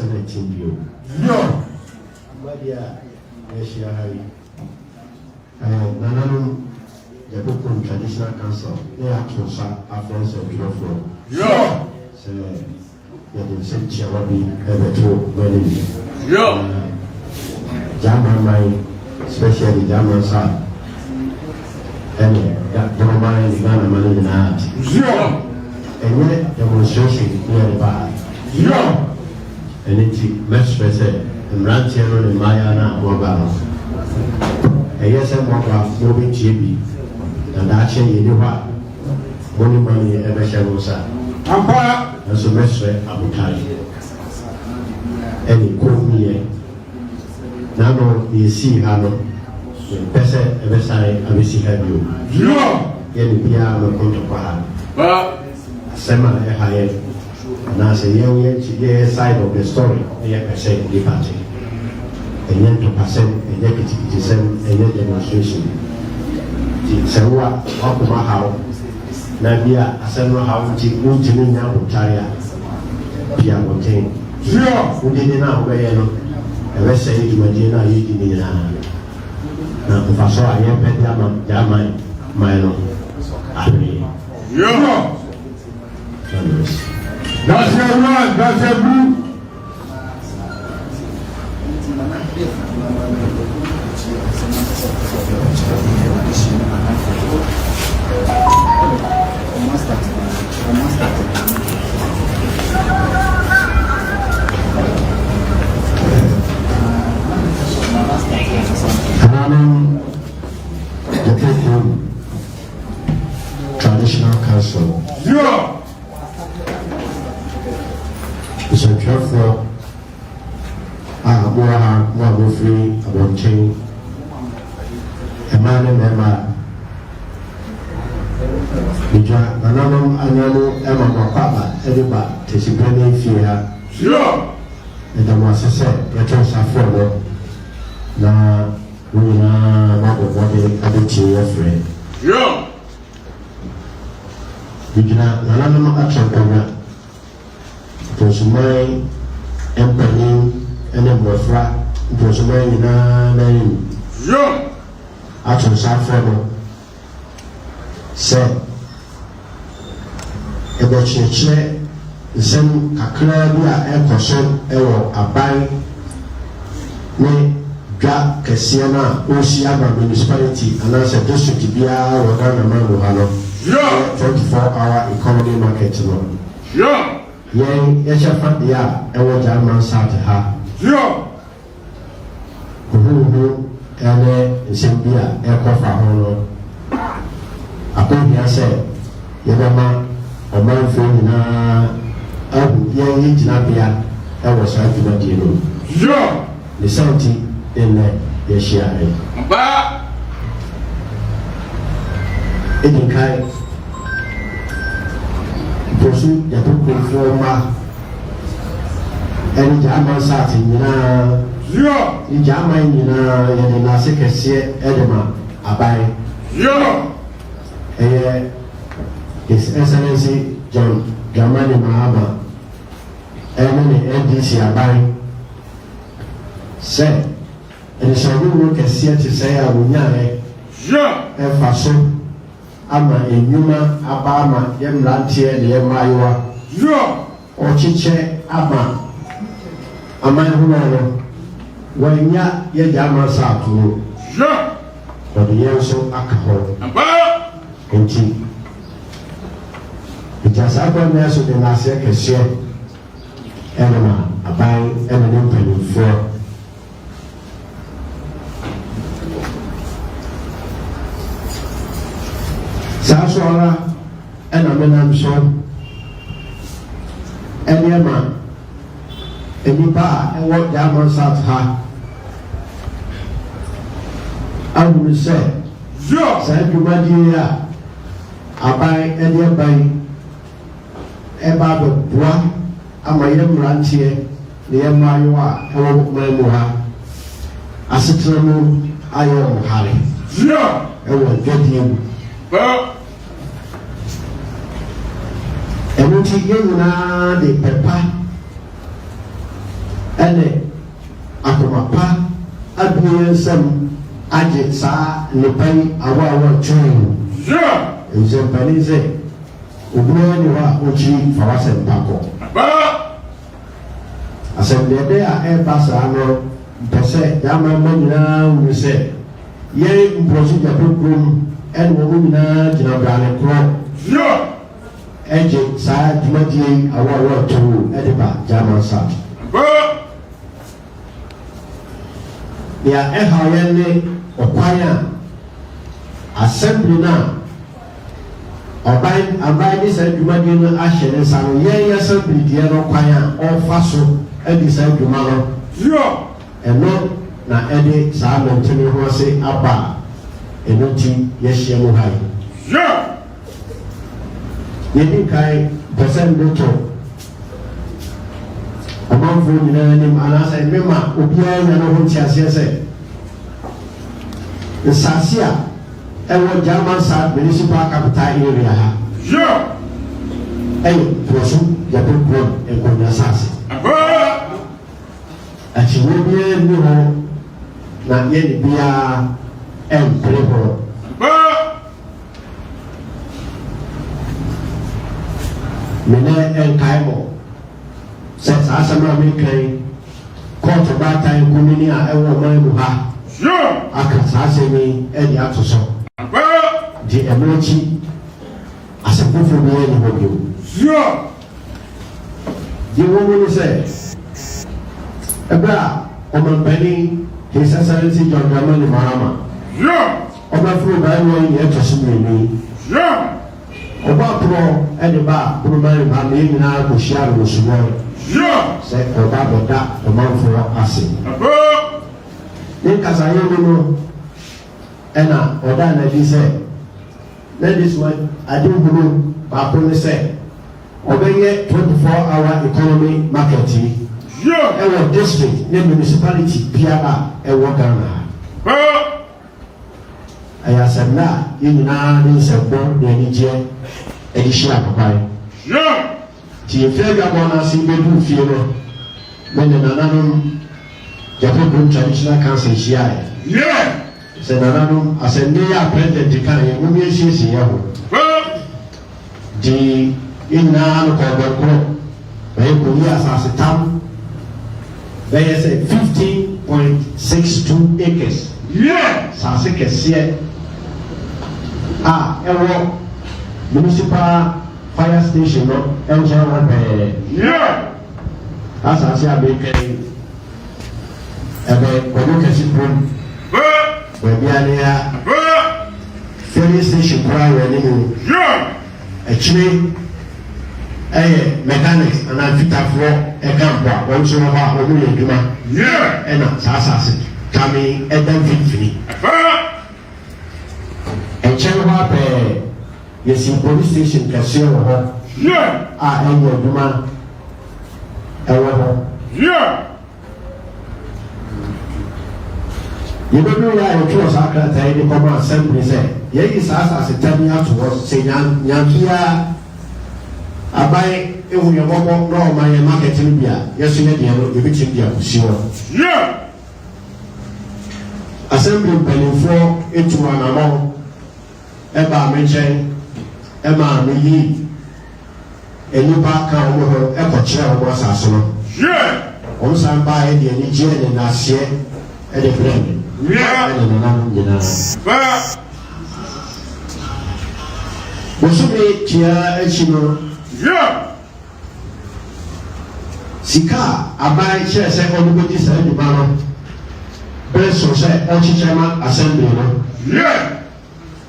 2019 bio. Yo. Madia Asia Hari. Nanano the Bokun Traditional Council. They are to Afros of Beautiful. Yo. So you said Chawabi ever to many. Yo. German mind, especially German side. And that Dormaahene Ghana money in art. Yo. And yet demonstration near the bar. Yo. And it's much better and Rantiano and Mayana Mobile. A yes and Mobile moving GB. And actually, you know what? Money ever shall say. Ampire. And so much Abutai. And he called me. Now you see how person ever say, I will see have you. Yo. Any piano contra. But Sema higher. And as a young side of the story, they are saying liberty. And yet to percent a deputy send a demonstration. So what Okuma how Nabia Asano how to Ujimina Butaria Piano King. Yo. Who didn't know where I say to Medina, you didn't know. Now, if I saw a young Pediama, Yamai, Milo, Ari. Yo. That's your man, that's your blue. The people, Traditional Council. Yo. It's a careful, more free, about change. A man and Emma. Anano, Emma, Papa, everybody, Tessipani, Fear. Yo. And the was said, let us afford. Now, we are not the body of the friend. Yo. We cannot, Nanano action. It was my empany and a boyfriend. It was my name. Yo. Action Saffron said, a botchet, the same Kakla, air person, a buy me. Ga Kesiana, Oceana Municipality, and as a district to be our Ghana Manuhano. 24-hour economy market. Yo. Yea, Yesha Ewa German Sata. Yo. Who and Simbia, Aircraft Hono. Upon here said, Yabama, a man from Yang Jinabia, I was right to Madino. Yo. The Santi. In the share. But in Kai pursue the book former and German satin, yo. In German, and in Nasik, Edema, Abai, yo. His Excellency John Dramani Mahama, and the NDC Abai said. And so we look at see to say, I will not a fashion. Ama a Numa, Abama, Yem Lantier, the Emaiwa, yo. or Chiche, Abba, a man who when ya Yama Satu, yo. but the Yanso alcohol, and tea. It has happened there so the Nasia can share Emma, a buying and an opening for. Saswara and a menam son, and your man, and you buy and what diamonds at her. I will say, said you, my dear, I buy and you buy a bag of bois, and my young rantier, the Emma, and my moha. I said to them, I am Harry. I will get him. And what he gave now the pepper ɛne akomapa abie nsɛm agye saa nipa yi awa twɛn nsɛmpani sɛ obiara ne hɔ a ɔkyi fa wasɛm pa kɔ asɛmdeɛde a ɛreba saa no mpɛ sɛ yɛamama nyinaa wunu sɛ yɛn mporɔso gyapɛ kurom ɛne wɔn nyinaa gyina brane korɔ ɛgye saa dwumadie yi awa too ɛde ba German South nea ɛha yɛn ne ɔkwan a assembly no a aban de saa dwumadie no ahyɛ ne nsa no yɛn assembly deɛ no kwan a ɔfa so ɛde saa dwuma no ɛno na ɛde saa nantini ho ase aba ɛno nti yɛhyia mu ha yi yɛdi kan pɛsɛn de to ɔmanfoɔ nyinaa anim anaasɛ mmema obiara nya no ho nte aseɛ sɛ nsase a ɛwɔ German South municipal capital area ha ɛyɛ Borɔso Yɛpɛ kurom nkonnwa asase akyiwo biara nni hɔ na yɛne biara ɛmpere hɔ mene ɛnkae mɔ sɛ saa asɛm a mekan kɔɔto baatan komini a ɛwɔ ɔman mu ha aka saa asɛm yi ɛde ato so de ɛno akyi asɛm foforɔ bi yɛ ne hɔ bio deɛ wɔ mu ne sɛ ɛberɛ a ɔmampanin His Excellency John Dramani Mahama ɔbɛforo baayɛ yi ne ɛtɔ so mmienu ɔbɛaporɔ ɛde ba Boromani Mahama ne nyinaa kɔhyia no wɔ sumɔre sɛ ɔba bɛda ɔmanfoɔ ase ne nkasayɛ mu no ɛna ɔda n'adi sɛ ladies man adehunu baako ne sɛ ɔbɛyɛ 24-hour economy market yi ɛwɔ district ne municipality biara ɛwɔ Ghana ha ɛyɛ asɛm na yɛn nyinaa ne nsɛmbɔ ne anigyeɛ ɛde hyia papae nti yɛfiri adwabɔ no ase bɛdu fie no me ne nananom Yɛpɛ kurom traditional council hyiaeɛ sɛ nananom asɛnde yɛ a president kan yɛ mu yɛsiesie yɛ ho de yɛn nyinaa no kɔɔbɛkorɔ bɛyɛ kɔyi asase tam bɛyɛ sɛ 15.62 acres saase kɛseɛ a ɛwɔ municipal fire station no ɛnkyɛn hɔ bɛɛ asase a bɛkɛn ɛbɛ kɔdo kɛse kurom baabi a ne ya ferry station koraa wɔ anim akyire ɛyɛ mechanics anaa fitafoɔ ɛka mpo a wɔn nso wɔ hɔ a wɔn yɛ adwuma ɛna saa asase kame ɛda mfimfini nkyɛn hɔ apɛɛ yɛsi police station kɛseɛ wɔ hɔ a ɛyɛ adwuma ɛwɔ hɔ yɛbɛbi yɛ a yɛtwerɛ saa krataa yi de kɔma assembly sɛ yɛyi saa asase tam yi ato hɔ sɛ nyampia aban ehu yɛ bɔbɔ na ɔman yɛ market no bi a yɛso yɛ deɛ no yɛbɛkyɛm de akosi hɔ assembly mpanimfoɔ etu anammɔ ɛbaa me nkyɛn ɛmaa me yi enipa ka wɔn ho ɛkɔkyerɛ wɔn asase no wɔn san baa yɛ deɛ anigyeɛ ne n'aseɛ ɛde brɛ me ɛne nenam nyinaa bosome tia akyi no sika a aban kyerɛ sɛ ɔno bɛdi saa adwuma no bɛrɛ so sɛ ɔkyekyɛ ma assembly no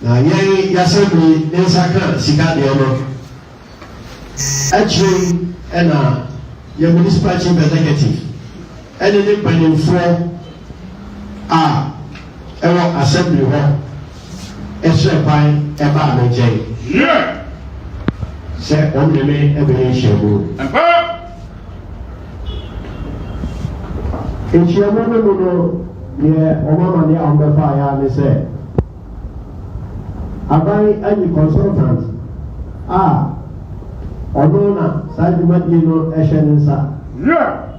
na yɛn yɛassembly ne nsa ka sika deɛ no akyire ɛna yɛ municipal chief executive ɛne ne mpanimfoɔ a ɛwɔ assembly hɔ ɛhyɛ kwan ɛbaa me nkyɛn sɛ ɔmo ne ɛbɛyɛ nhyiamu nhyiamu no mu no deɛ ɔmo amane a ɔmo bɛfa ayɛ ne sɛ aban anyi consultant a ɔno na saa dwumadie no ɛhyɛ ne nsa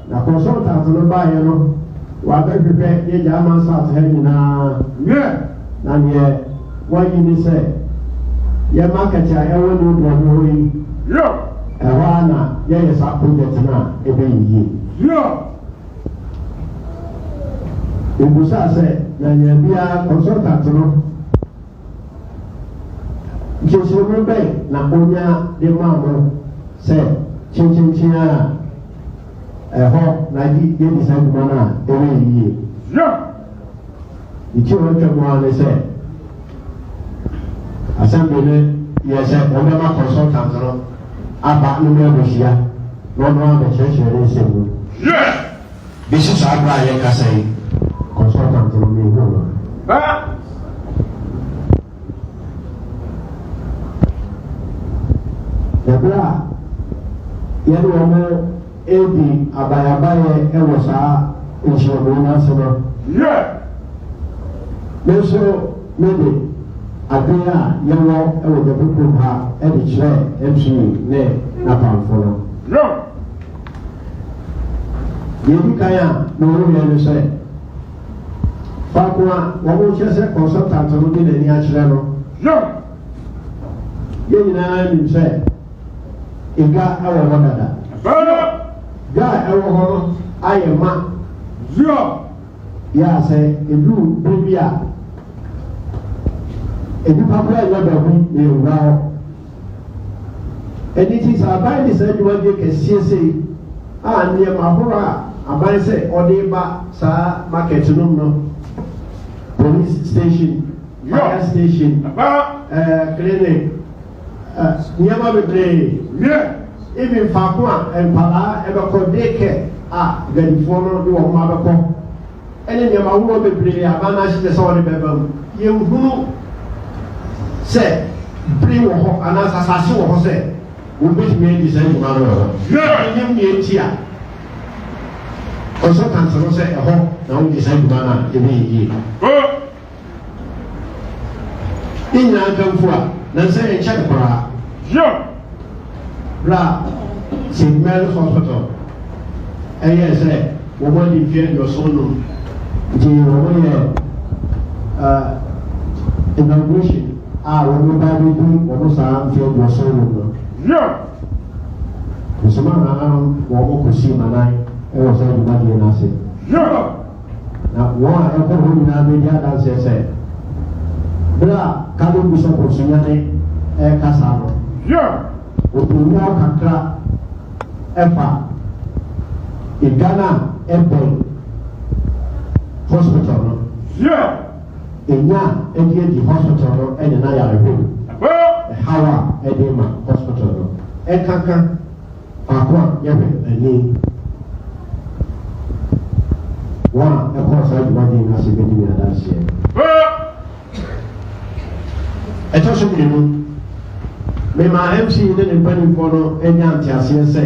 na consultant no ba ye no wa ba pepe ye jama south he nyina na ye wa yi ni se ye market a e wonu do yi e wa na ye sa project na e be yi Ibusa se na ye bia consultant no Jesu mo be na onya de ma mo se chinchin a ho na di ye di san mana e we yi Ichi o twa mo ane se Asanteman ye se o be ma consultant no aba no me bohia no no aba church re se mo Bishop Sabra ye ka sai consultant no me ho Yabra yɛde wɔn edi abayabayɛ ɛwɔ saa nhyɛnmu n'ase no. N'enso n'ede adeɛ a yɛwɔ ɛwɔ dɛbɛ ha ɛde kyerɛ MCA ne n'apamfo no. Yɛdi kan a na wɔn yɛ no sɛ faako a wɔn kyerɛ sɛ consultant no de n'ani akyerɛ no. Yɛn nyinaa nim sɛ. Iga ewo ho dada. Ga ewo ho aye ma. Ya se edu bibia. Edu papa ya ba hu e wura. Eni ti sa ba ni se duwa je kesie sei. A ne ma hora aban se ode ba sa market no. Police station, fire station, clinic. Niyama bebre even fakwa empala ebeko deke gadifo no de wo ma beko ene niyama wo bebre abana hye se woni bebam ye hunu se bri wo ho ana sasase wo ho se wo betime di se nyuma no nyem ye tia oso kansero se eho na wo di se nyuma na ebe yi inya nkamfua na say check para la Signal Hospital say we want to fear your son the inauguration we buy do almost fear your son the man we see manai e was say body na say now one e ko hu na media dance say bra kado bishop osunyane kasa no otunya kakra efa igana ebe hospital no enya edi hospital no ene na ya reho hawa edema hospital no kaka akwa yebe ani wa ekosa ibadi na sebedi na dansie Etoso binu me ma MC ne ne bani fono enya antiase se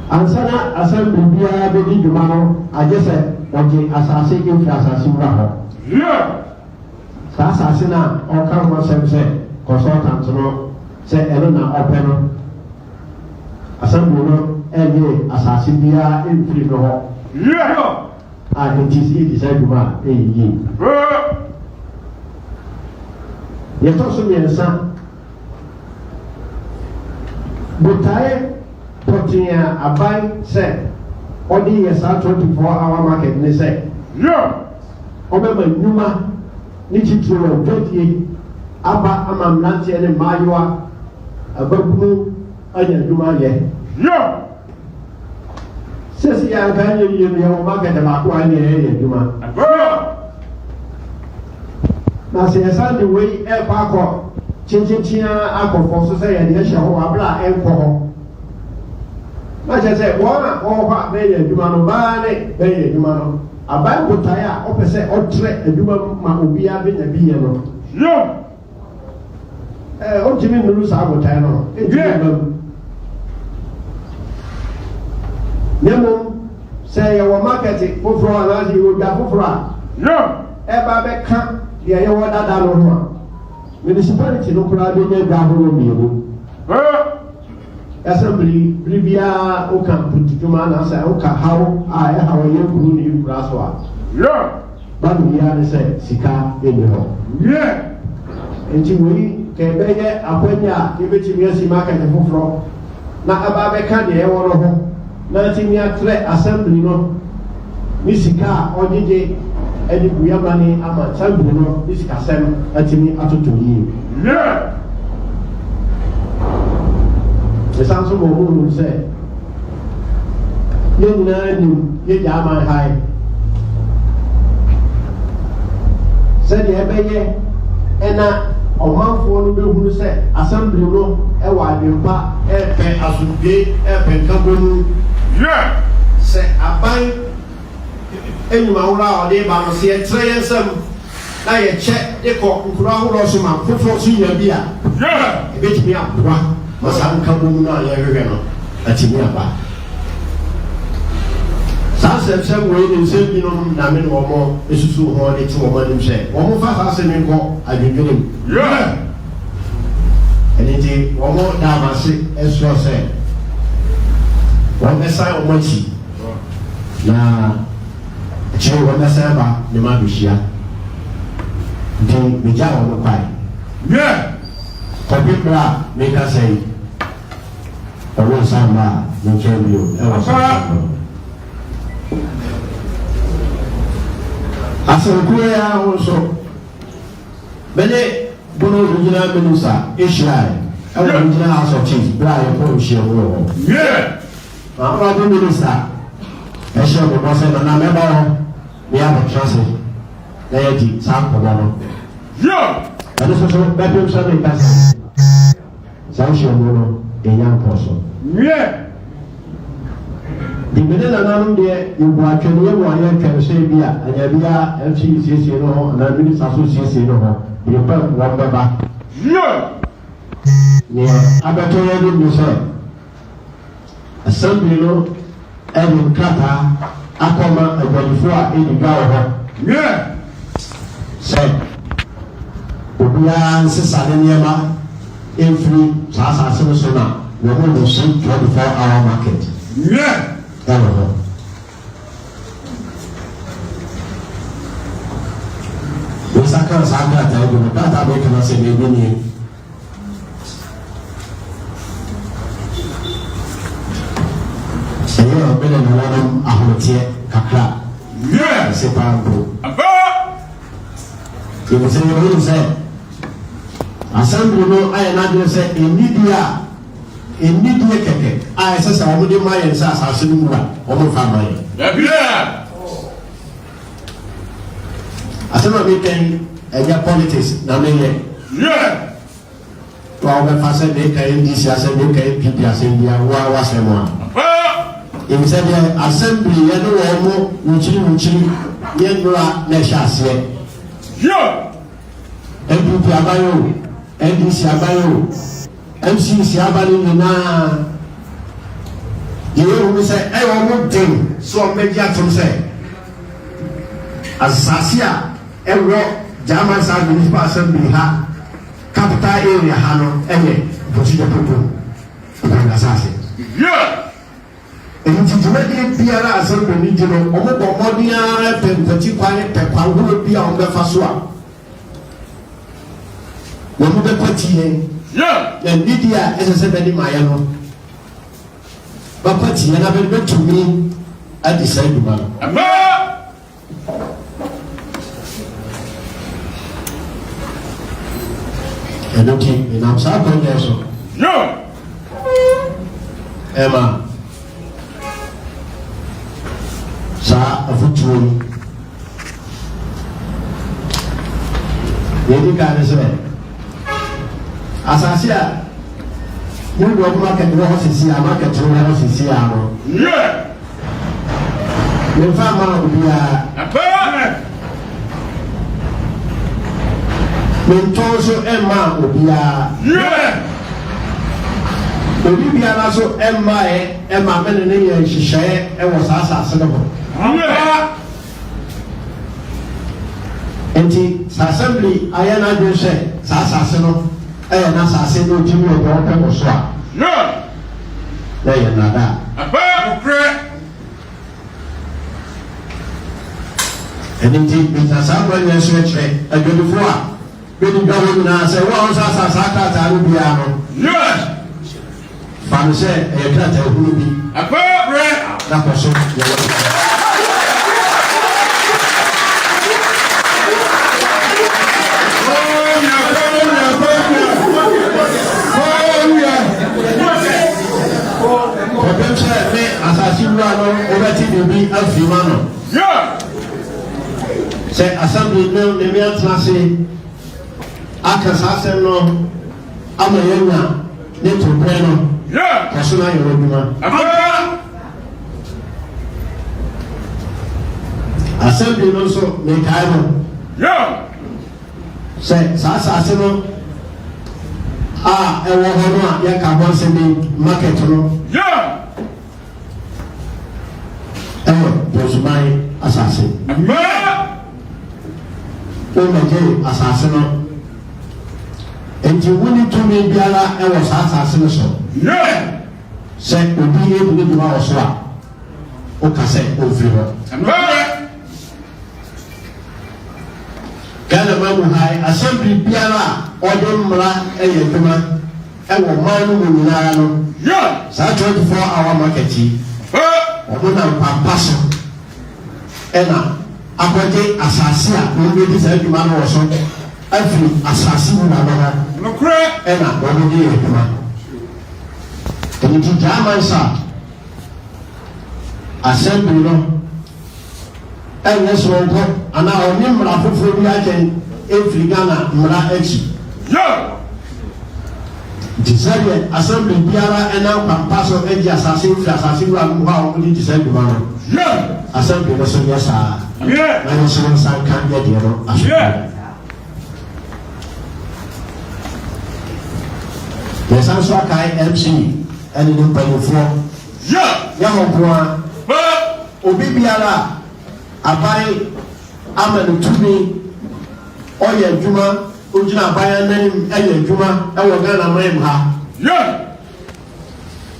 ansana assembly bia be di dwuma no agese oje asase infra asase mura ho sa asase na o ka mo se consultant no se eno na open no assembly no eye asase bia infri no ho it is it is dwuma yi Yetoso miensa Butae protein abai se odi yesa 24-hour market ni se Obema nyuma ni chituro dwedie aba ama mnanti ene maywa abagunu anya nyuma ye Sesi ya ganye ye market ma ko anya ye nyuma na se yesa de we e pa ko chinchinchia akofo so se ye de hye ho abla enko ho na je se wona o ha be ye adwuma no ba ne be ye adwuma no aban botae a opese otre adwuma ma obi a be na bi ye no o timi nuru sa botae no nemo se ye wo market foforo ala di wo da foforo a e ba be kan ya ye wo dada no ho municipality no kura be nya gwa ho mi assembly Bribia Oka Putumana say Oka how I how you grew in Braswa. Yeah. But we are say Sika in the hall. Yeah. And we can beg a Apenya, give it to me as he market the full floor. Now about a candy, I want to home. Nothing near threat assembly no. Nisika or DJ, and we are money, I'm a champion, this Cassam, at me out to you. Yeah. The sounds of a woman say, young man, you my high. Said the Ebeye, and a month for the who said, Assembly no, a wide pa, a pen as you gay, a pen company. Yeah. Say, I buy any Maura or the Banos here, try and some. Now you check the cock, crowd or some, put for senior beer. Yeah. A bit me up, was uncomfortable. That's me about. Some way in same Namin or more is so hard to a man himself. One more fast as a go, I've been doing. Yeah. And it one more damn as you said. One message of mercy. Now, a child one message, the Mabishia. The Mijao on the pie. Yeah. For people, make us say, or one samba, no champion. Asanteman also. Many Bono Region Minister, Israel, and the Regional House of Chiefs, Brian Porsche. Yeah. Our Minister, Esha the boss and a member, we have a transit. They are the South Bono. Yeah. And this is what bedroom serving person. Sanction Bono, a young person. Yeah. The middle and there, you watch a new one can say, Bia, and Yabia, FCC, and the Minister Association, you put one back. Yeah. Yeah, I bet you say. Assembly, no, and Kata, Akoma, and 24 in the Gawa. Yeah. Said, Ubia, Sasanema, in free, Sasa Sona, the whole 24-hour market. Yeah. We saka ta go ta be kana se be ni ayo be na wona ahotie kakra yeah se pa bro aba you say you say assembly no ay na do say enidia keke ay say sa omo de mayen sa asase no mu a omo fa mayen yeah asema we can politics na me yeah to our face de kan DC assembly kan PP assembly wa sema in said assembly ya no mo nchiri ye ndura na shase yeah PP abayo NDC abayo MCC abayo na ye wo say e wo mo dem so media to say asasia ewo German South Municipal Assembly ha capital area ha no eye procedure program na asase yeah enti tumedi biara assembly ni jino omo bomodia pempati kwani pekwangulo bia on be faso a wo mo be kwati yeah na media esese be ni maya no ba kwati na be tumi at the side man and okay, and I'm sorry for so. No. Emma. Sa afutuo. Yedi ka ne se. Asase a mo do market wo sisi a market wo sisi a no. Yeah. Me fa ma obia. Apa. Mentoso Emma obia. Yeah. Obi biara so Emma men ne ye hihye e wo sasa no ho. Yeah. Enti assembly ayana do she sasa no na sasa no timi o do ko so a. Yeah. na yɛ nada ɛne nti nta saa bɔ nyɛ nso kyerɛ adwadifo a bɛdi dwa hɔ nyinaa sɛ wo a wo sa asa saa krataa no biara no fa no sɛ ɛyɛ krataa hunu bi na kɔ so yɛwɔ asasi wura no obeti bibi afima no say assembly no me me atlase akasa asem no amayenya ne to pre no kaso na yoro duma assembly no so me kai no say sa asase no ewo ho no a ye ka bon se bi market no Bosumai assassin. Omege assassin. And you wouldn't to me biala and was assassin so. Yeah. Said would be able to do our swap. Okase over. Gana Mamu High Assembly Biala or Domra and Yekuma and one Manu. Yeah. So 24-hour market. Ọmọdé pampaso ẹna akọje asase a wọ́n di sẹ́ ẹ̀dùnmá náà wọ̀ so ẹ̀fì asase mu nà lọ́wọ́ ẹna wọ́n di ẹ̀dùnmá ẹ̀nìtì german sa assembly no ẹ̀yẹ sọ̀rọ̀ nkọ́ àná ọ̀ní mmara foforọ bi akyẹn efiri Ghana mmara ẹ̀kyi disɛdeɛ assembly biara ɛna pampaso ɛgye asase firi asase wura mu hɔ a wɔn de disɛ duma no assembly no so yɛ saa na yɛ so nsa nka yɛ deɛ no aso yɛsan so akae MC ɛne ne mpanyinfoɔ yɛ hɔ nkoa obi biara aban ama ne tumi ɔyɛ adwuma Ojina aban n'anim ɛyɛ adwuma ɛwɔ Ghana man ha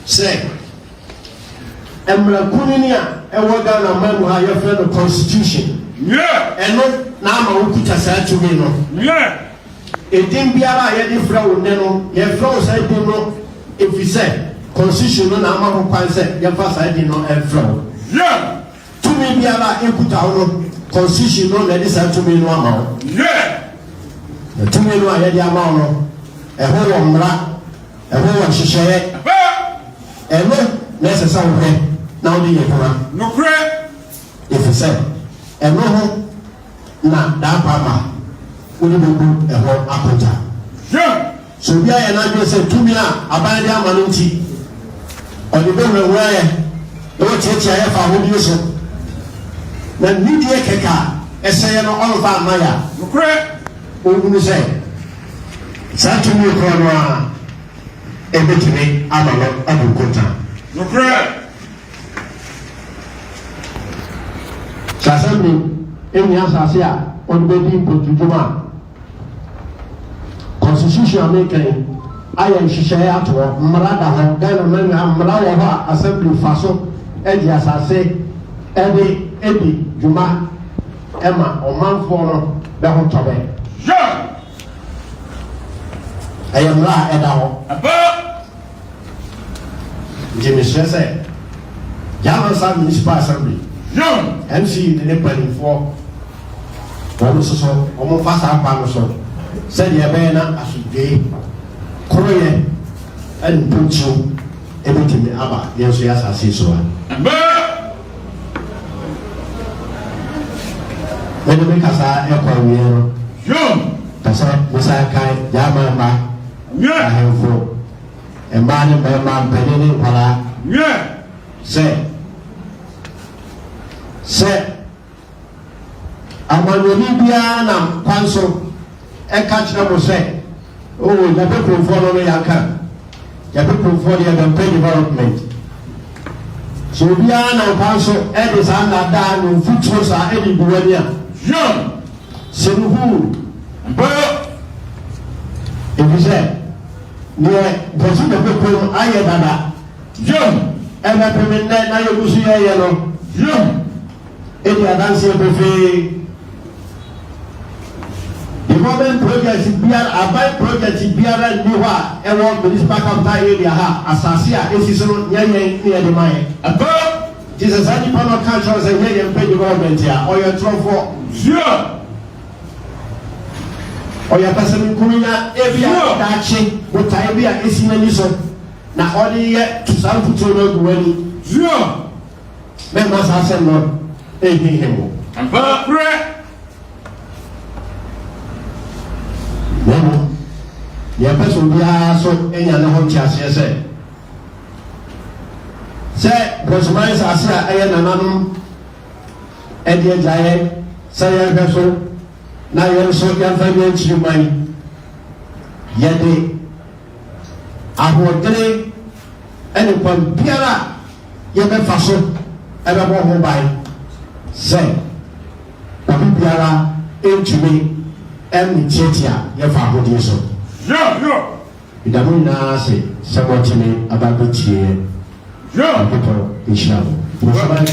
sɛ mmarakunni ni a ɛwɔ Ghana man ha yɛfrɛ no constitution ɛno na ama wo kuta saa tumi no edin biara a yɛde frɛ wo ne no yɛfrɛ wo saa edin no efisɛ constitution no na ama ho kwan sɛ yɛfa saa edin no ɛfrɛ wo tumi biara ekuta wo no constitution no na ɛde saa tumi no ama wo the two men are ready amount a whole umbrella, a whole share, and no necessary now the Yakura. No credit if you say, and no na that papa would be good a whole appetite. So we are an say to me, about the Amanunti or the women where no church I have a use. Then media keka, a say no all of our Maya. No credit. Ogun sɛ saa tumi kɔ no a ebetumi ama no abukonta nokorɛ sasɛmi emi asase a ɔde bɛdi mpotudwuma constitution american ayɛ nhyehyɛeɛ ato hɔ mmara da hɔ Ghana mɛnga mmara wɔ hɔ a assembly fa so ɛde asase ɛde edi dwuma ɛma ɔmanfoɔ no bɛho tɔbɛ ɛyɛ mmara ɛda hɔ nti mesrɛ sɛ German Municipal Assembly MC ne mpanimfoɔ wɔn soso wɔn fa saa kwan no so sɛdeɛ ɛbɛyɛ na asodwe koroyɛ ɛne mpɔnkyew ɛbɛtumi aba yɛn nso yɛ asase so a mɛde me kasa ɛkɔ awie no kasa musa kan German ma ahemfo mmaa ne mmarima mpanyin ne nkwaraa sɛ amanoni biara nam kwan so ɛka kyerɛ mo sɛ yɛpɛ kuromfoɔ no yɛaka yɛpɛ kuromfoɔ deɛ yɛbɛmpɛ development so obiara nam kwan so ɛde saa nnadaa no mfuturo saa ɛde gu w'ani a sɛ no huu efisɛ neɛ bɔso bɛpɛ kurom ayɛ dada And I prevent that now you see a yellow. If you are dancing buffet. The government project is beer, a by project is beer and Niwa, and one municipal capital area, Asasia, is near the mine. Above Jesus, any panel countries and here and pay the government here, or your trouble. Or your person Kumina, every dachi, what I be a Isinison. Now, all the year to South Tono, when members are sent on a him. The person be so any other home chance, yes, sir. Say, Brosmans are say, I am and the giant, say, I so now you're so young, family, you mind. Yet, I will day and upon Piera, you may fasten and I won't buy. Say, Piera, into me, and Chetia, your father, so. No. Idamuna say, somewhat to me about the cheer. People, Isham. Was somebody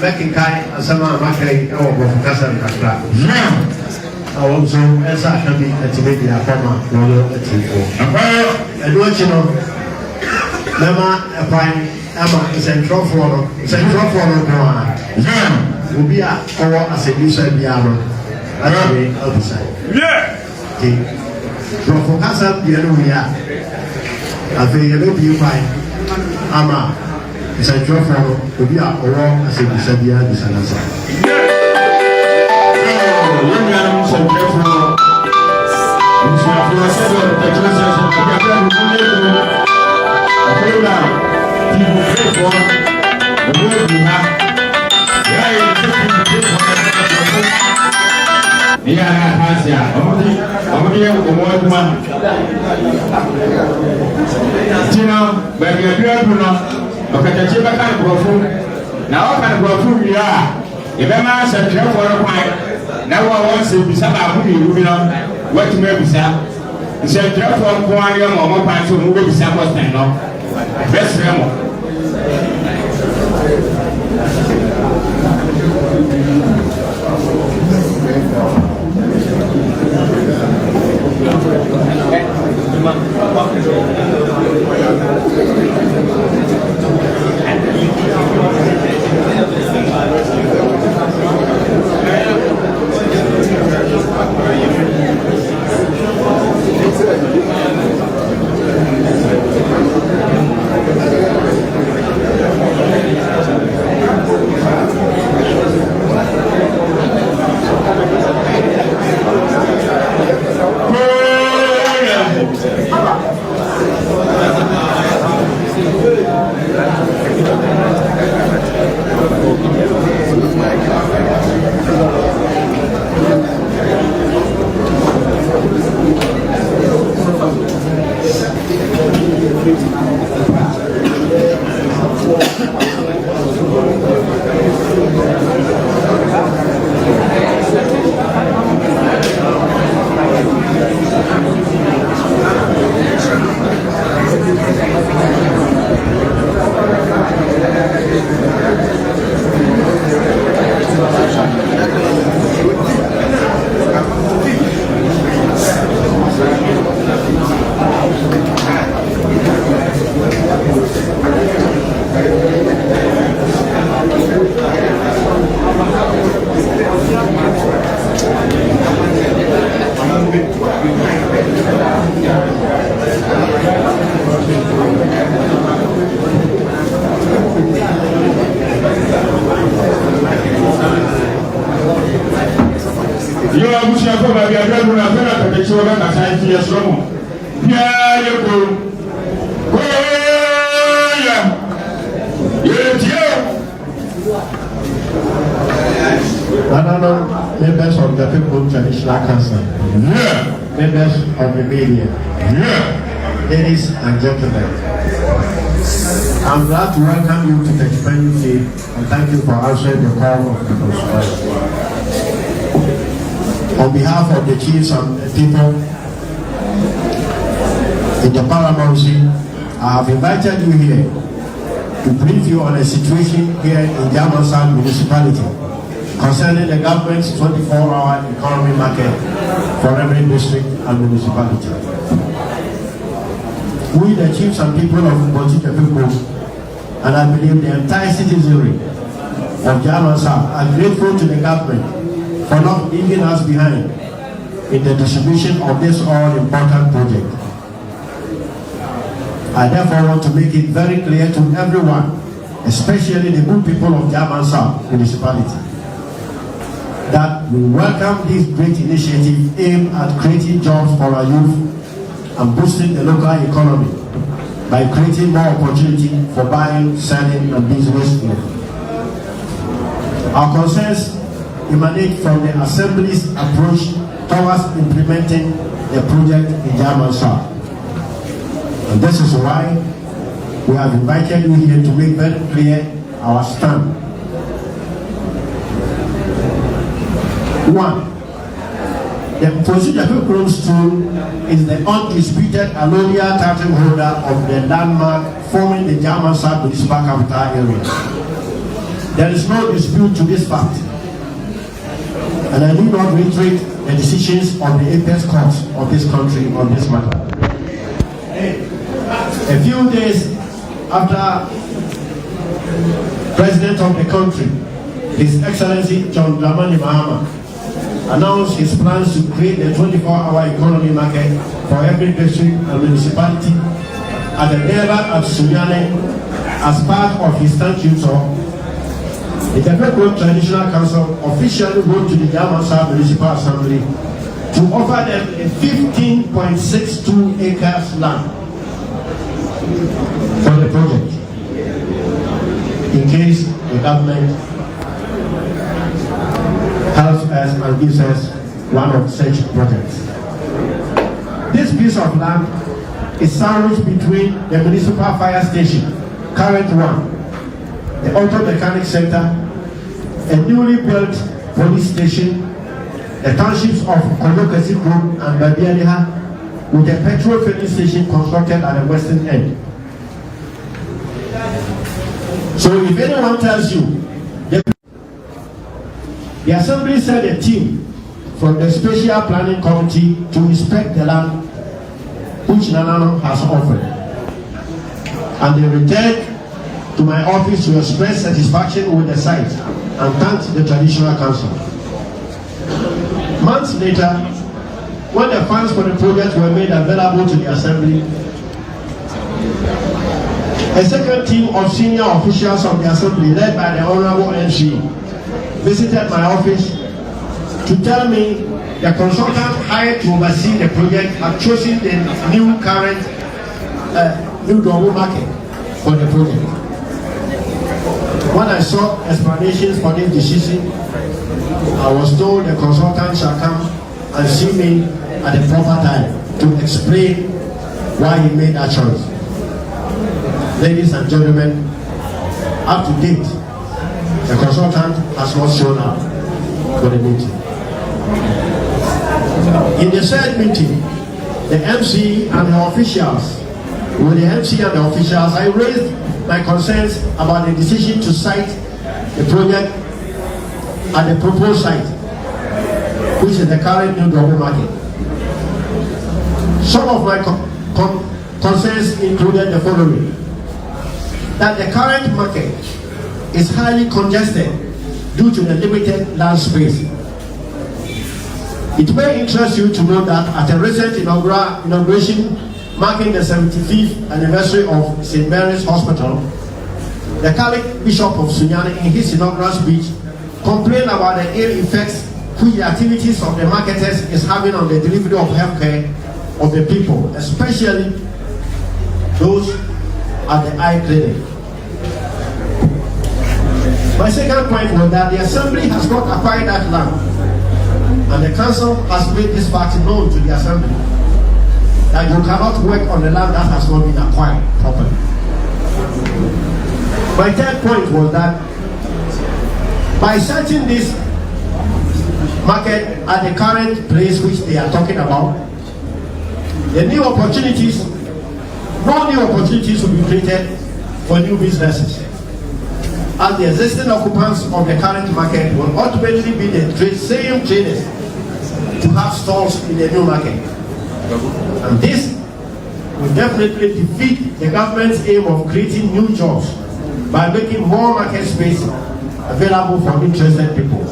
making kind of some marketing or Professor Castra. I also, as I can be a Tibetan former lawyer at Tico. And what you know, Lama, a fine Emma is a drop for will be a or as a user piano. I don't mean outside. Yeah. Professor Pianuia. I think you will be fine. Ama. It's a job for to be a or as a Bisabia Bisanasa. When you are so careful, you should have said the classes of the people pray for the word you have. Iya rahasia. Omudi omoduma. Tino bagi dia puno. Okata chiba kan gofu. Na okan gofu ya. Ibe ma sa tire foro kwai. Na wa won se bisa ba bu ni rubi no. Wati me bisa. Se tire foro kwai ya mo pa so mu be bisa ko stand no. Best remo. Members of the People Traditional Council, members of the media, ladies and gentlemen, I'm glad to welcome you to the Chieftaincy and thank you for answering the call of the Constitution. On behalf of the chiefs and the people in the Paramountcy, I have invited you here to brief you on a situation here in Dormaahene municipality concerning the government's 24-hour economy market for every district and municipality. We, the chiefs and people of Bono, and I believe the entire citizenry of Dormaahene are grateful to the government for not leaving us behind in the distribution of this all-important project. I therefore want to make it very clear to everyone, especially the good people of Dormaahene municipality, that we welcome this great initiative aimed at creating jobs for our youth and boosting the local economy by creating more opportunity for buying, selling, and business growth. Our concerns emanate from the Assembly's approach towards implementing the project in Dormaahene. And this is why we have invited you here to make very clear our stand. One, the procedure school is the undisputed allodial title holder of the landmark forming the Dormaahene municipal capital area. There is no dispute to this fact, and I need not reiterate the decisions of the apex courts of this country on this matter. A few days after President of the country, His Excellency John Dramani Mahama, announced his plans to create a 24-hour economy market for every district and municipality at the Deva at Sunyane as part of his statute. The People Traditional Council officially wrote to the Dormaahene Municipal Assembly to offer them a 15.62 acres land for the project in case the government helps us and gives us one of such projects. This piece of land is sandwiched between the municipal fire station, current one, the auto mechanic center, a newly built police station, the townships of Konokasi Group and Babianiha, with a petrol filling station constructed at the western end. So if anyone tells you, the assembly sent a team from the special planning committee to inspect the land which Nanano has offered, and they returned to my office to express satisfaction with the site and thanked the traditional council. Months later, when the funds for the project were made available to the assembly, a second team of senior officials of the assembly, led by the Honorable MC, visited my office to tell me the consultant hired to oversee the project had chosen the new current new Dormaahene market for the project. When I saw explanations for this decision, I was told the consultant shall come and see me at the proper time to explain why he made that choice. Ladies and gentlemen, up to date, the consultant has not shown up for the meeting. In the said meeting, the MC and the officials, with the MC and the officials, I raised my concerns about the decision to site the project at the proposed site, which is the current new Dormaahene market. Some of my concerns included the following: that the current market is highly congested due to the limited land space. It may interest you to know that at a recent inauguration marking the 75th anniversary of St. Mary's Hospital, the Catholic Bishop of Sunyani, in his inaugural speech, complained about the ill effects which the activities of the marketers is having on the delivery of healthcare of the people, especially those at the eye clinic. My second point was that the assembly has not acquired that land, and the council has made this fact known to the assembly, that you cannot work on the land that has not been acquired properly. My third point was that by setting this market at the current place which they are talking about, no new opportunities will be created for new businesses, as the existing occupants of the current market will ultimately be the same traders to have stalls in the new market. And this will definitely defeat the government's aim of creating new jobs by making more market space available for interested people.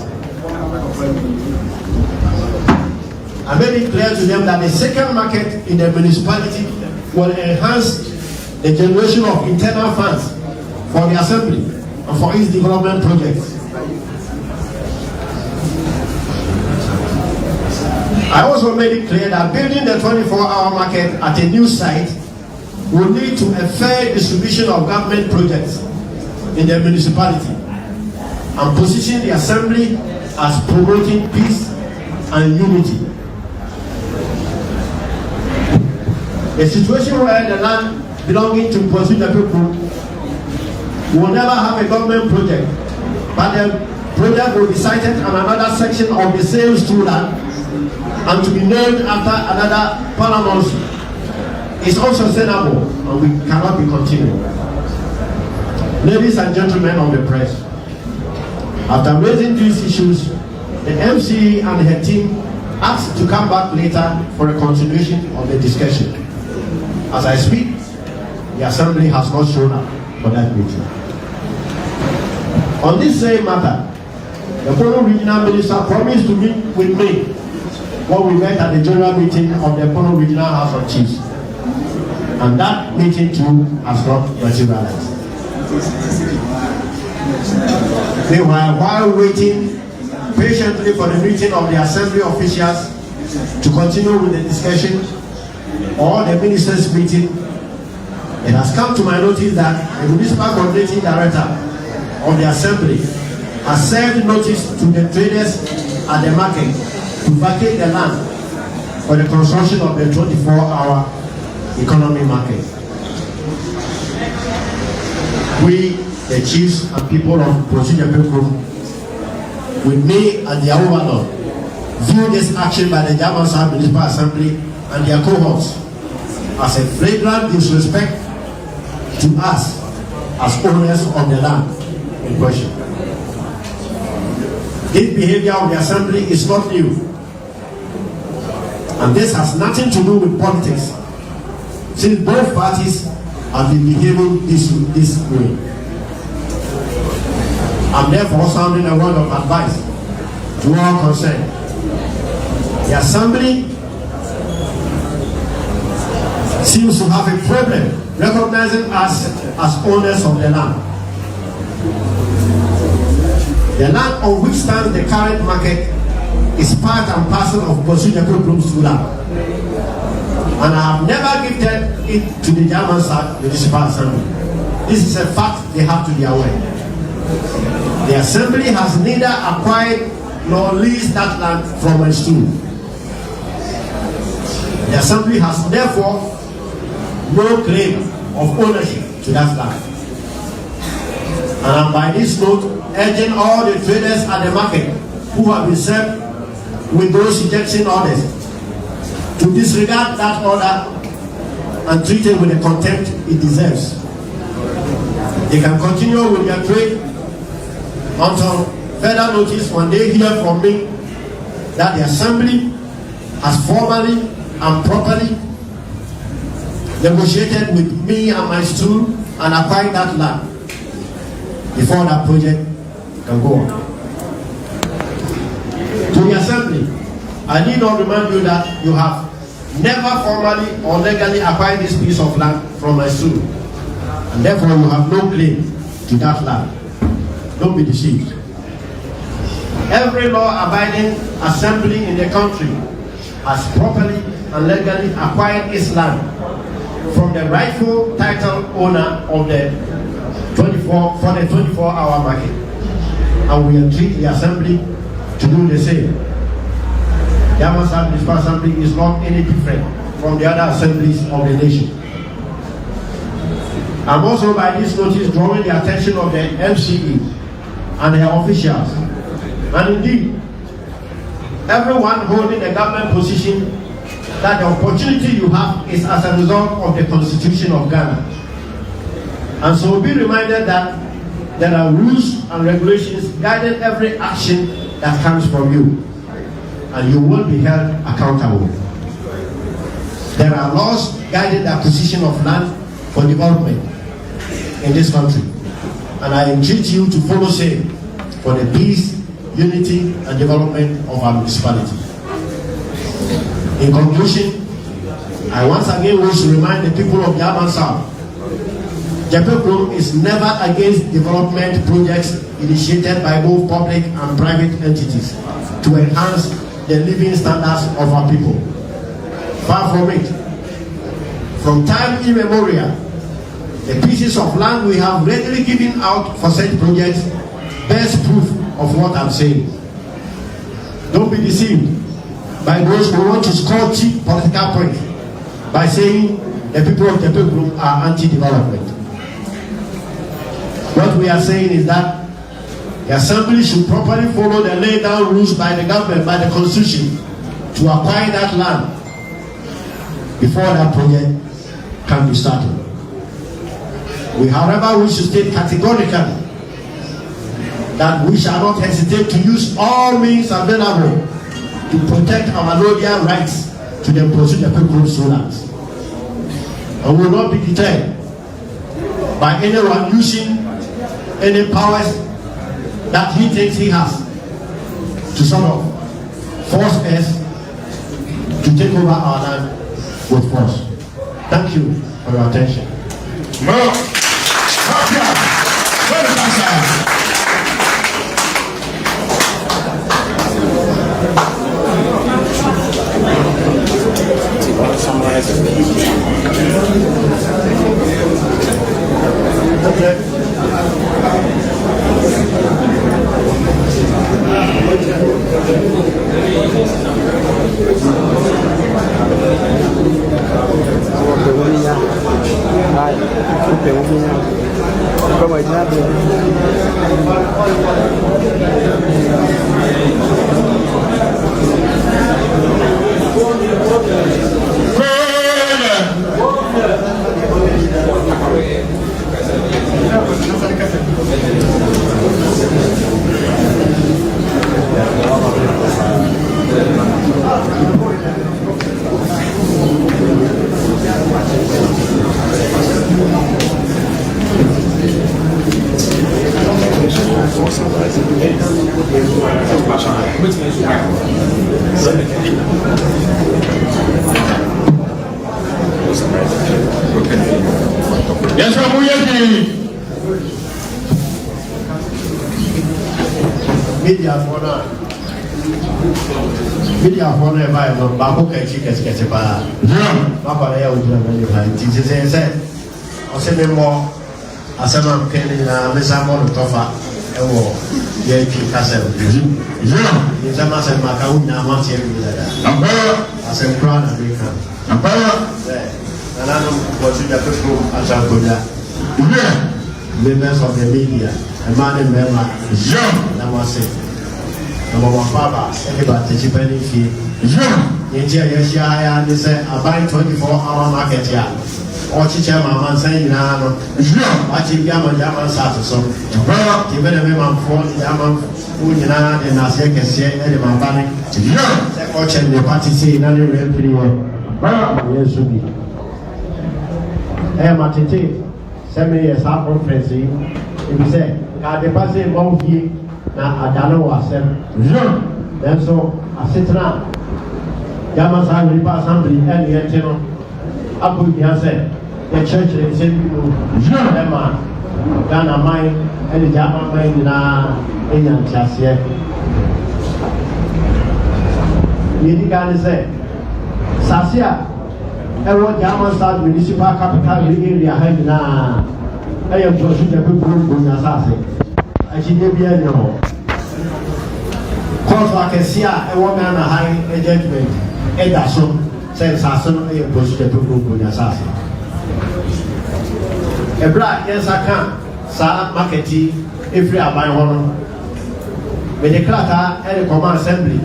I made it clear to them that the second market in the municipality will enhance the generation of internal funds for the assembly and for its development projects. I also made it clear that building the 24-hour market at a new site will lead to a fair distribution of government projects in the municipality and position the assembly as promoting peace and unity. A situation where the land belonging to the people will never have a government project, but the project will be sited on another section of the same stool land and to be named after another parliament is unsustainable, and we cannot be continuing. Ladies and gentlemen of the press, after raising these issues, the MC and her team asked to come back later for a continuation of the discussion. As I speak, the assembly has not shown up for that meeting. On this same matter, the Bono Regional Minister promised to meet with me when we met at the general meeting of the Bono Regional House of Chiefs, and that meeting too has not materialized. Meanwhile, while waiting patiently for the meeting of the assembly officials to continue with the discussion or the ministers' meeting, it has come to my notice that the municipal coordinating director of the assembly has served notice to the traders at the market to vacate the land for the construction of the 24-hour economy market. We, the chiefs and people of Procedure Group, with me and their overlord, view this action by the German South Municipal Assembly and their cohorts as a flagrant disrespect to us as owners of the land in question. This behavior of the Assembly is not new, and this has nothing to do with politics, since both parties have been behaving this way. I'm therefore sounding a word of advice to all concerned. The Assembly seems to have a problem recognizing us as owners of the land. The land on which stands the current market is part and parcel of Procedure Group's land, and I have never gifted it to the German South Municipal Assembly. This is a fact they have to be aware. The Assembly has neither acquired nor leased that land from a stool. The Assembly has therefore no claim of ownership to that land. And I'm by this note urging all the traders at the market who have been served with those injection orders to disregard that order and treat it with the contempt it deserves. They can continue with their trade until further notice when they hear from me that the Assembly has formally and properly negotiated with me and my stool and acquired that land before that project can go on. To the Assembly, I need not remind you that you have never formally or legally acquired this piece of land from my stool, and therefore you have no claim to that land. Don't be deceived. Every law-abiding assembly in the country has properly and legally acquired its land from the rightful title owner of the 24-hour market, and we entreat the Assembly to do the same. The German South Municipal Assembly is not any different from the other assemblies of the nation. I'm also by this notice drawing the attention of the MCE and their officials, and indeed everyone holding a government position, that the opportunity you have is as a result of the Constitution of Ghana. And so be reminded that there are rules and regulations guiding every action that comes from you, and you will be held accountable. There are laws guiding the acquisition of land for development in this country, and I entreat you to follow same for the peace, unity, and development of our municipality. In conclusion, I once again wish to remind the people of German South, Jepepro is never against development projects initiated by both public and private entities to enhance the living standards of our people. Far from it. From time immemorial, the pieces of land we have readily given out for such projects bears proof of what I'm saying. Don't be deceived by those who want to score cheap political points by saying the people of the group are anti-development. What we are saying is that the Assembly should properly follow the laid down rules by the government, by the Constitution, to acquire that land before that project can be started. We, however, wish to state categorically that we shall not hesitate to use all means available to protect our Lothian rights to the pursuit of people's lands, and will not be deterred by anyone using any powers that he thinks he has to sort of force us to take over our land with force. Thank you for your attention. Okay. Yes, I'm media for no Babu Kachika Ba. Papa, I would have said, or send more Asanteman Kenny, Miss Amon Tofa, or Yankee Castle. It's a massive Macauna, Monty, as a crown American. And I don't was in the room as I could. Members of the media, a man in Mema, I must say. Number one, Papa, everybody, Chieftaincy fee. India, yes, I understand. I buy 24-hour market here. Or Chicha, Mamma, saying, no, watching Yaman Sato. Given a woman for Yaman, Unina, and I say, can say, any man panic. Watching the party say, none of them pretty well. Yes, should be. Hey, Matite, 7 years after conference, if you say, God, the passing of you. Na adano wasem then so asitna jama sa ripa assembly and yet no abu ya say the church is saying ema Ghana mine and jama mine na enyan tiase yedi kan say sasia ewo jama sa municipal capital area ha na ayo prosu de people na sase Achide bia ni ho. Kofa kesia e wo na high judgment e da so say saso e position to go nya sase. Ebra yes aka sa marketi every aban ho no. Me de krata e command assembly.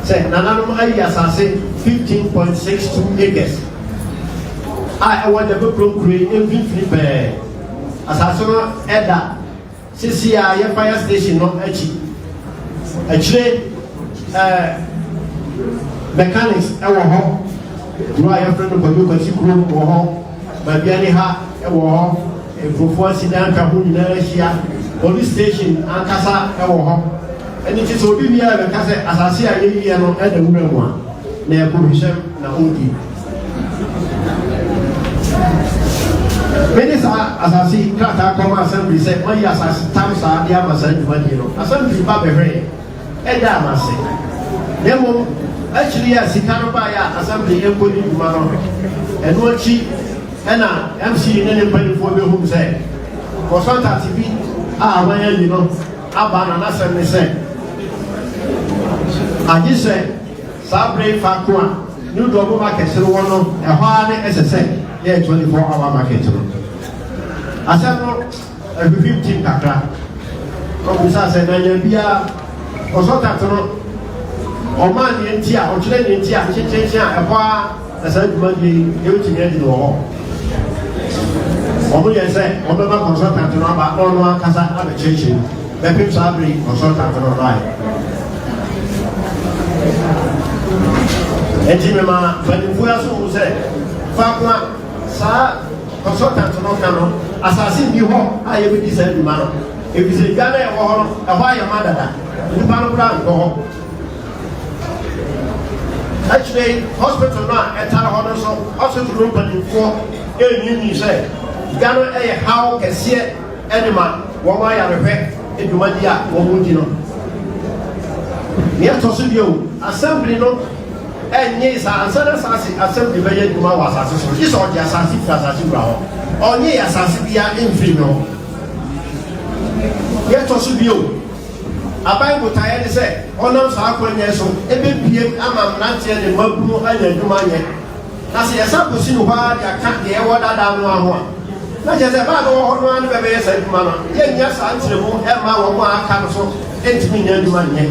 Say nananum ayi asase 15.62 acres. I want the book create every free be. Asase no eda Sisi ya fire station no achi mechanics ewo ho no ya friend ko do kwasi kuro wo ho ba bia ni ha ewo ho efofo accident ka hu na ahia police station ankasa ewo ho eni ti so bi bia be ka se asase ya yeyi no e da wura mu a na e ko hisem na odi Minister Asasi Krata Koma Assembly said, "Why yes, as Tamsa, the Amazon, Assembly Babe, Eda Masi. Nemo, actually, as Sikarabaya Assembly, Empoli Mano, and Mochi, Anna, MC, and anybody for the whom said, for Santa TV, when you know, Abana Assembly said, I just said, Sabre Fakua, New Double Market, so one of a hard SSA. Yeah, 24-hour market. I said, no, 15 kakra. Officer said, Nanya, or so that or man in Tia, or Chilean in Tia, Chieftaincy, a bar, as I money, you to get in the wall. Or I said, or the consultant to know about one Casa Abachation, the Pim Sabri, consultant to know right. And Jimma, when you also said, Fakma. Sa consultant no kano assassin bi ho aye bi say bi mano e bi say Ghana e ho ho e ho aye madada ni pano plan go actually hospital na e tar ho no so hospital no pan for e ni say Ghana e how kese enema wo ma ya refe e dumadi a wo mundi no ni to so bi o assembly no enye sa ansana sasi assembly be ye duma wa sasi so is o dia sasi sasi bra ho onye ya sasi bia enfri no ye to so bio abai botaye ni se onam sa akwanye so ebe biem ama mnantie ne mabu anya duma ye na se yesa bosi no ba dia ka de e woda da no aho na je se ba do ho no an be be yesa duma no ye nya sa antire mu e ma wo mo aka no so entimi nya duma nye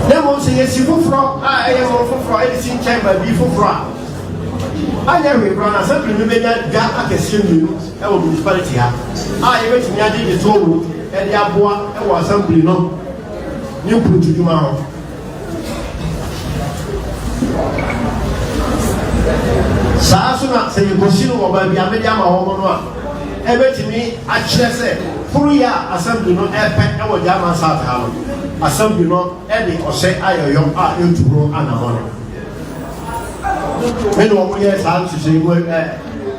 Nemo say yes, you from I am for editing chamber before. I never run a simple movement got a similar municipality. I went to the toll and the Abua and was simply no new put to do my Sasuna say you go see no by the American or one. Ever to me, I just said Puria assembly no airpet and what Yaman South Hall. Assembly no any or say I young are into grow and a money. When one years out to say,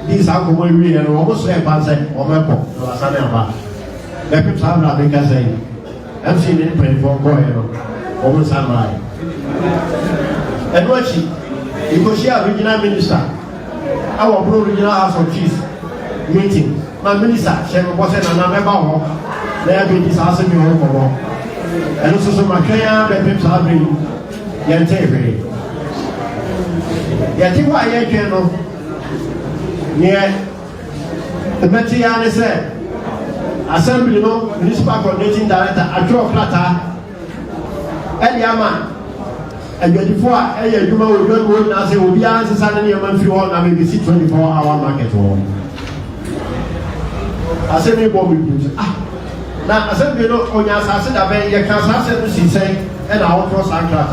these are going to and almost say, Pansen or Mapo, or Asanteman. Let me tell you, because I'm seeing it pray for Goyo, almost sunlight. And what she, because she a regional minister, our Bono Regional House of Chiefs meeting. My minister, she wasn't a member of there be this house in your home. And also, my client, the people have been Yantebe. Yatima, I can know. Yeah, the Metian said, Assembly, no, municipal coordinating director, a draw platter, and Yaman. And before a year, you will go and say, will be answered Saturday, a month, you all, I may be 24-hour market home. I said, we will be now, I said, you know, on your side, I you can't say, and I'll cross and crack.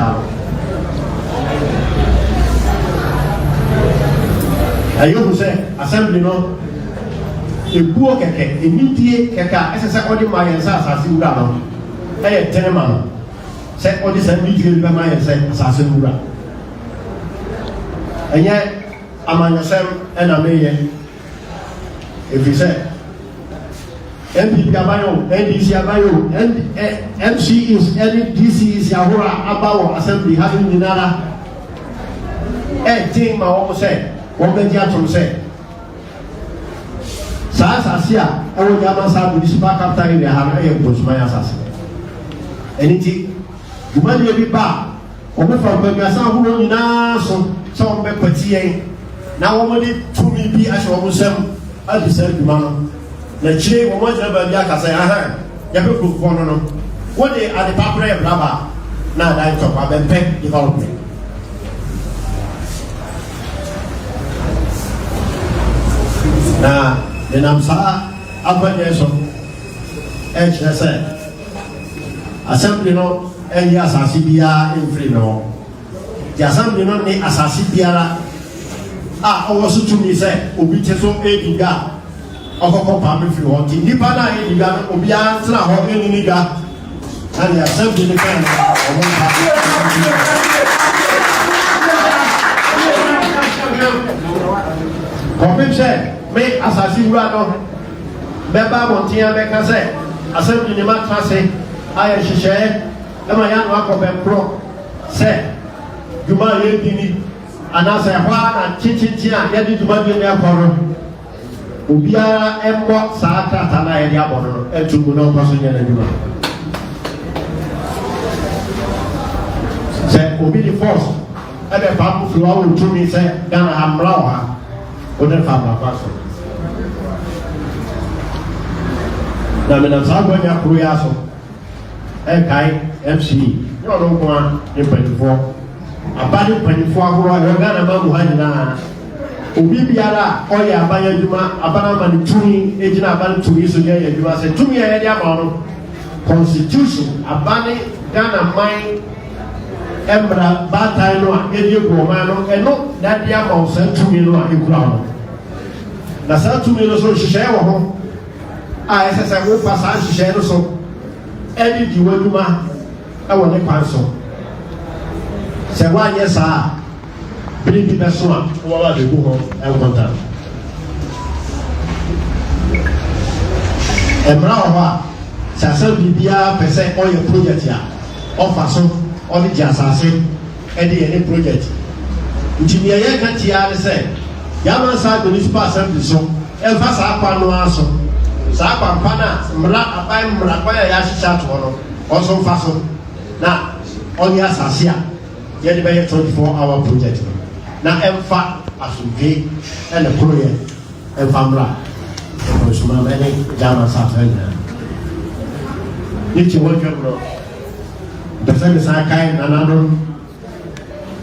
I used to say, Assembly, no, a poor keke, immediate keka, as I said, only my ancestors, you down. Hey, Tenement, said all this immediately by my ancestors, and yet, among yourself and a million, if you say, MPP Abayo, NDC Abayo, MC is NDC is Yahora Abawo Assembly having Ninara. Thing my almost said, one Benjamin said. Sasia, I will Yamasa municipal capital in the Harayan Bushmaya Sas. Anything, you might be back. Over from Bengasan who only now some Bepetie. Now only 2 million as you almost said, I deserve the man. The chief was never say, Yabu Bono. What they are the papre of Lava. Now I talk about the pet development. Now, then I'm sorry, I've years of HSA. Assembly no, and yes, I see in free no. The assembly no, as I see also to me say, Obiteso Ediga. Ọkọkọ pàmì fi wọ́n ti nípa náà yìí nígbà òbí á tún àwọn ẹni nígbà and the assembly ní kẹ́hìn ọmọ nípa. Kọ̀pín sẹ́ mi àṣàṣì wúrà náà bẹ́ẹ̀ bá wọn tí yẹn bẹ́ẹ̀ ká sẹ́ assembly ní má tún àṣẹ ayẹ ṣiṣẹ́ ẹ máa yánu akọ̀bẹ̀ kúrọ̀ sẹ́ jùmọ̀ yẹn bí ni ànáṣẹ ẹ̀họ́ àná títí à yẹ́ di jùmọ̀ bí ní ẹ̀kọ́ rẹ̀. Ubia embo saata tana ya diabono etumu na opaso nyana djuma se obi di force ebe papu fluwa wo tumi se gana hamra ha ode fama paso na mena sago nya kru ya so e kai MC yo no kwa ni panifo abadi panifo ahoro yo gana ma muhani na obi biara oya abaya djuma abana mani tumi ejina abana tumi so ye djuma se tumi ye dia ba no constitution abani Ghana mine embra batai no a edi egoma no eno da dia ba o se tumi no a ekura no na sa tumi no so hihye wo ho a ese wo pasa hihye no so edi di waduma e wo ne kwan so se wa ye sa bring the person up over the book and contact. Emra Sasa Bibia per se all your project here. Or façon, all the Jassase, any project. Engineer Katia said, Yaman Side Municipal Assembly so, Elfas Aquano so, Sapa Pana, Mra, Abai Mraquaya Yashi Chat also façon. Now, on your Sasia, yet by a 24-hour project. Now, Emfa Asunke and the Korean and Famra. Osuma many Jama Safena. If you want to know, the same as I can another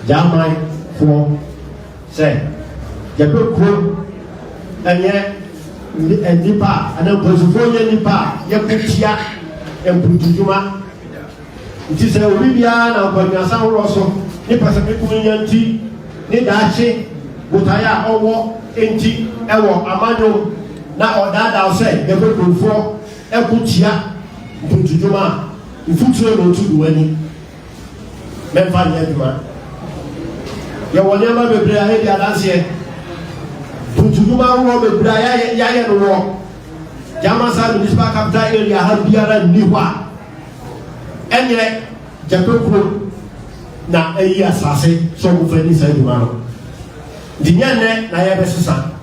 Jama for say, Jacob Crew and yet and Nipa and then Bosophonia Nipa, Yaputia and Putujuma. It is a Ribian of Banyasa also, Nipa Sapikunyanti. Ni dachi butaya owo enti ewo amano na odada ose ebe kunfo Ekutia, Puntujuma, Future no to any. Memphis Edma. You will never be brave last year. Puntujuma will be brave, Yayan War. Yamasa municipal capital area has Biara Niwa. And yet, Jacob na a year assassin, so for any side man. The Yane, Nayabesa.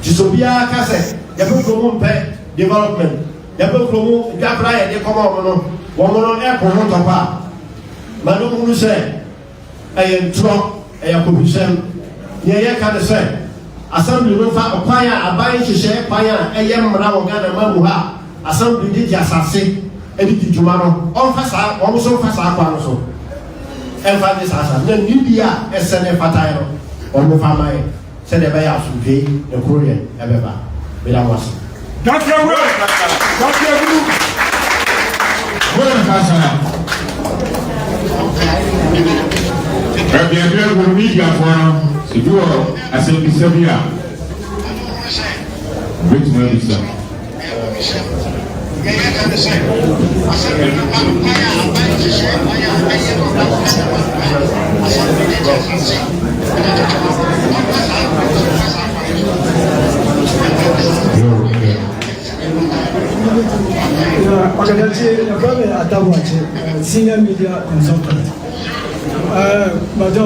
Jisobia Cassette, Yabu development, Yabu Gabra, they come on, one airport on top. Madame say, I am drunk, I am commission. Yea, can say. Assembly no fa opaya aban hyehyɛ paya ɛyɛ mmara wɔ Ghana mamuha assembly di asase ɛdi di dwuma no ɔmfa saa ɔmo so fa saa kwa no so ɛmfa de saa na nibia ɛsɛ ne fatae no ɔmo fa mae sɛ de bɛyɛ asomdwe ne koroyɛ ɛbɛba bɛda wase Dakiawu Bono kasa Rabia Bono Region for if you are as a Bisabia, which may be so. Senior media consultant. But the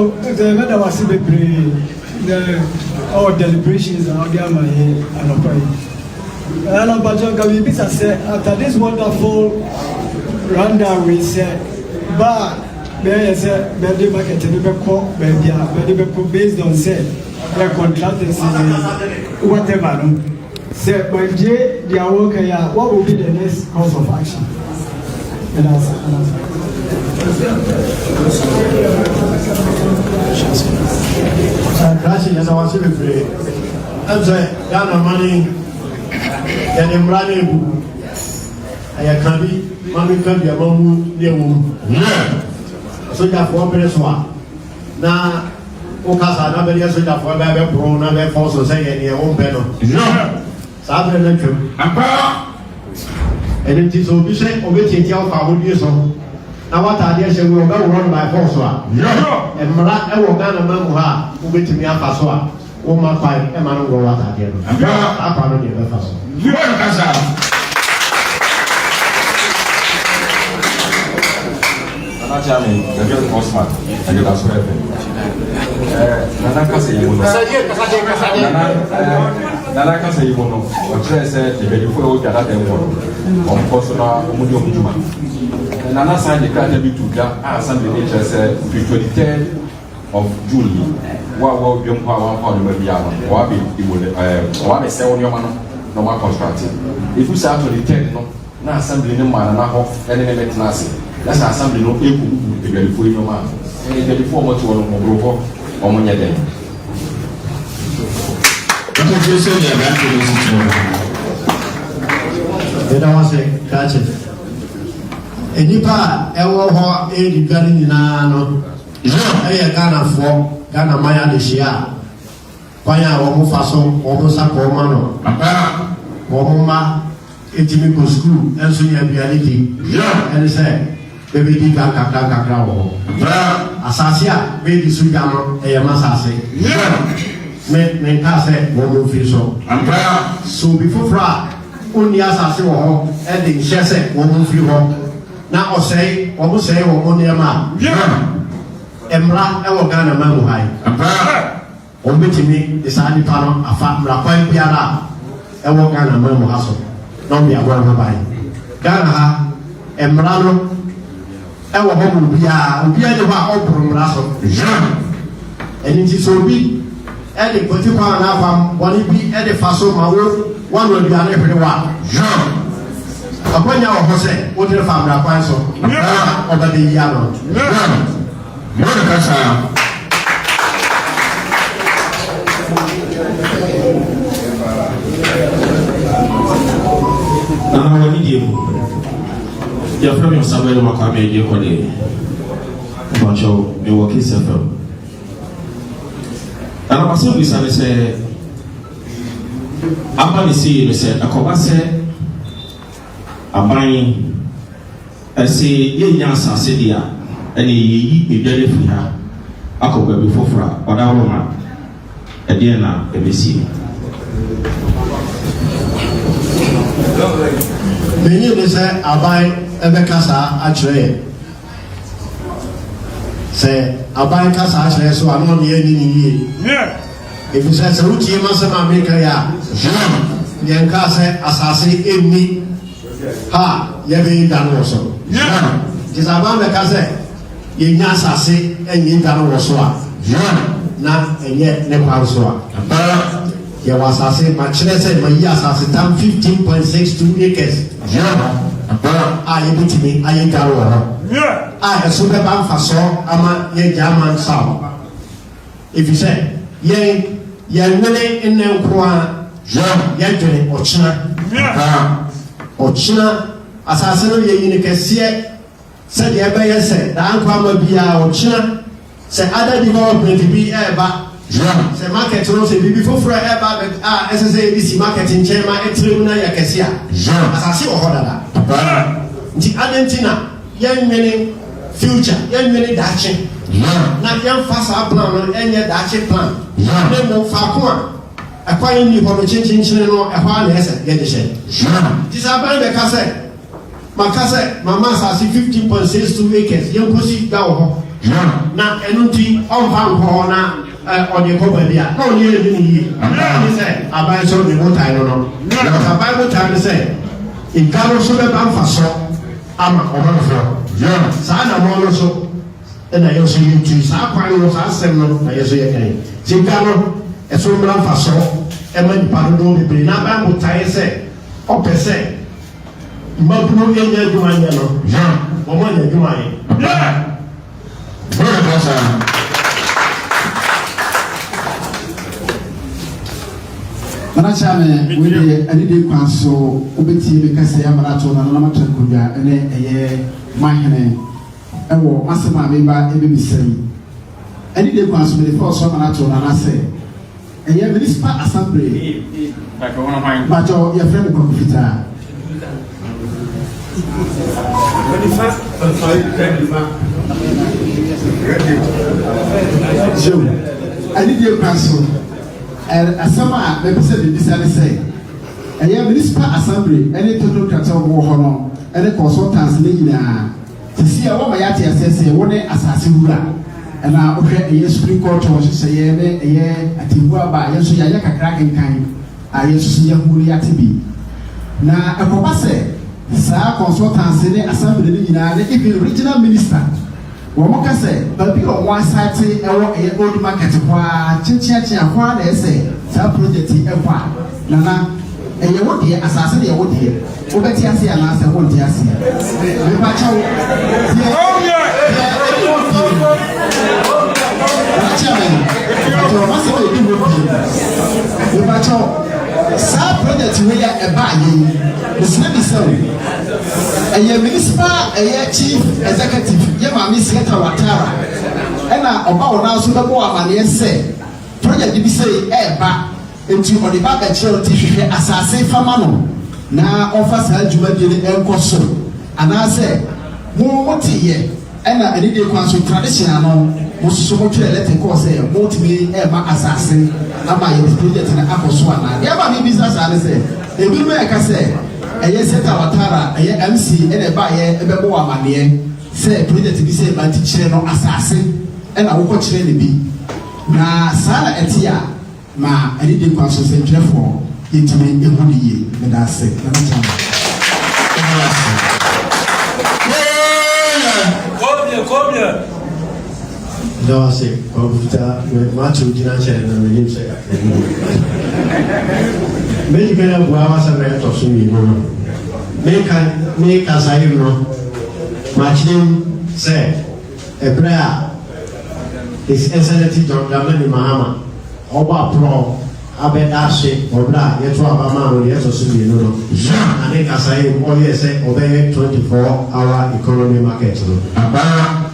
was our deliberations are and after this wonderful rundown, we said, but there is a birthday market based on said their contractors whatever. Said, but they are working. What will be the next course of action? And Crashing as I was saying, I'm saying, Ghana money, and I'm running. I can't be, Mammy can't be a mom near womb. So you have 1 minute one. Now, Okasa, nobody else would have for a baby, pro, never false or say any own panel. Sabre lecture. And it is obviously obeying your power years on. Now, what ideas will go run by force? And Mara, I will gather Mamuha, who wait to me up as well. Oh, my five, and I don't go out again. I'm proud of you, first. You are Casa. Anachami, the girl Osman, and you are sweating. Nanaka say you Nanaka say you know, or said the very full gather them on personal Mudium. Nana signed the card every two Assembly nature said 23rd of July. What will be power for the Mediano? Or be selling your man, no more constructed. If you start to the 10th, no assembly no man and a half, and then it's nothing. That's assembly no equal the very full your man. And the before much one more or when you're there. What you say about Then I was saying, catch it. Enipa ewo ho edugari nyina no eye Ghana for Ghana maya de shia kwanya wo mo faso wo mo sako ma no wo mo ma etimi go school enso ya biality and say baby di kakra wo asase a be di suja no eye masase me ka say wo mo fi so before fra oni asase wo ho e de nhese wo mo fi ho na osei obo sei wo mo nema emra e wo Ghana ma mu hai on betimi de sa nipa no afa mra kwan biara e wo Ghana ma mu haso no bia gwa ma bai Ghana ha emra no e wo ho mu bia de ba obro mra so eni ti so bi e de poti kwa na afam woni bi e de faso ma wo wan wo bia na hwere wa Akwanya ohose o dire famra kwan so oba de ya no Bono kasa na wani diemu ya from Samuel Makame je ko le bacho me woki sefa ana maso bi sa se amba ni si se akoba se aban ɛsɛ yɛnya asase deɛ ɛne yɛyi edware firi ha akɔ baabi foforɔ a ɔda hɔ ɛdeɛ na ɛbɛsi menyi ne sɛ aban ɛbɛka saa akyerɛ yɛ sɛ aban ka saa akyerɛ so ano ne yɛni ne yie ɛfiri sɛ wotie ma sɛ ma meka yɛ a yɛnka sɛ asase ɛnni ha yɛbɛyi da no wɔ so nti sɛ aban bɛka sɛ yɛnya asase ɛnyɛ da no wɔ so a na ɛnyɛ ne kwan so a yɛwɔ asase makyerɛ sɛ mayi asase tam 15.62 acres a yɛbɛtumi ayɛ da wɔ hɔ a ɛso bɛba mfasoɔ ama yɛgya ama nsaw ɛfiri sɛ yɛnwene nnɛ nko a yɛdwene ɔkyena asase no yɛyini kɛseɛ sɛdeɛ ɛbɛyɛ sɛ daa nko ama biara ɔkyena sɛ other development bi ɛɛba sɛ market no sɛ biribi foforɔ ɛɛba a ɛsɛ sɛ yɛde si market nkyɛn ma ɛtire mu na yɛ kɛse a asase wɔ hɔ dada nti adɛnti na yɛnwene future yɛnwene daakye na yɛmfa saa plan no ɛnyɛ daakye plan na mmom faako a ɛkwan nni hɔ no kyenkyenkyene no ɛhɔ a na ɛsɛ yɛde hyɛ nti sɛ aban bɛka sɛ maka sɛ mama asase 15.62 acres yɛnkɔsi da wɔ hɔ na ɛno nti ɔmfa nkɔ hɔ na ɔde kɔ baabi a na ɔne yɛni ne yie ne sɛ aban so ne botae no no aban botae no sɛ nka no so bɛba mfa so ama ɔmanfoɔ saa na mɔ no so ɛna yɛ so yɛntui saa kwan no saa asɛm no na yɛ so yɛkan nti nka no ɛso mmra mfa so ɛma nipa dodoɔ bebree na aban botae sɛ ɔpɛ sɛ mmabunu ɛnyɛ adwuma nyɛ no wɔmɔ nyɛ adwuma yɛ Manachame, we did a little council, Obeti, because I am not on another Kuya, and a Mahane, and war, Masama, maybe be saying. Any day council with the first one, and I say, and you have this part assembly, but your friend computer. Joe, I need your council. And as some are, maybe said in this say, and you have municipal assembly, any total cattle war honor, and the consultants Lina to see a woman yet says, one assassin, and I okay, a year Supreme Court was say, a year at Tiwa by Yaka cracking kind, I used to see a Muriati. Now, a papa say, Sir consultants in the assembly, if regional minister. Wɔn ka sɛ baabi a wɔn asate ɛwɔ ɛyɛ old market hɔ a kyenkyenkyen hɔ a na ɛsɛ saa project ɛkɔ a nana ɛyɛ wɔ deɛ asase deɛ wɔ deɛ wobɛte ase anaasɛ wɔnte ase nipa kyɛw deɛ nipa kyɛw saa project wei yɛ ɛbaa yɛn mesina bisa o ɛyɛ municipal ɛyɛ chief executive yɛ maame sieta watara ɛna ɔba wɔn nso bɛbɔ amaneɛ sɛ project bi sɛ ɛɛba etu ɔde ba bɛkyerɛ ɔte hwehwɛ asase fama no na ɔfa saa dwumadie no ɛnkɔ so anaasɛ mo te yɛ ɛna ɛde de kwan so traditional no mo soso mo twɛ lɛtɛ kɔɔ sɛ mo tumi ɛɛma asase ama yɛ project no akɔ so anaa deɛ ɛba mi bisa saa ne sɛ ebi mo ɛka sɛ ɛyɛ seta watara ɛyɛ MC ɛna ɛba yɛ ɛbɛbɔ wɔ amaneɛ sɛ project bi sɛ ɛba ti kyerɛ no asase ɛna wokɔ kyerɛ ne bi na saa na ɛte a ma ɛde de kwan so sɛ ntwerɛfoɔ yɛntumi ɛhu ne yie ɛda ase ɛna kyɛn no say computer matthew gyina kyɛn na menim sɛ mɛdi kɛnɛ bua wa sɛ mɛyɛ tɔ so mmienu no meka sayi no makyerɛm sɛ ɛberɛ a his excellency John Dramani Mahama ɔbɔ aporɔ abɛda ase ɔberɛ a yɛto abama no yɛtɔ so mmienu no na ne kasayi ɔyɛ sɛ ɔbɛyɛ 24-hour economy market no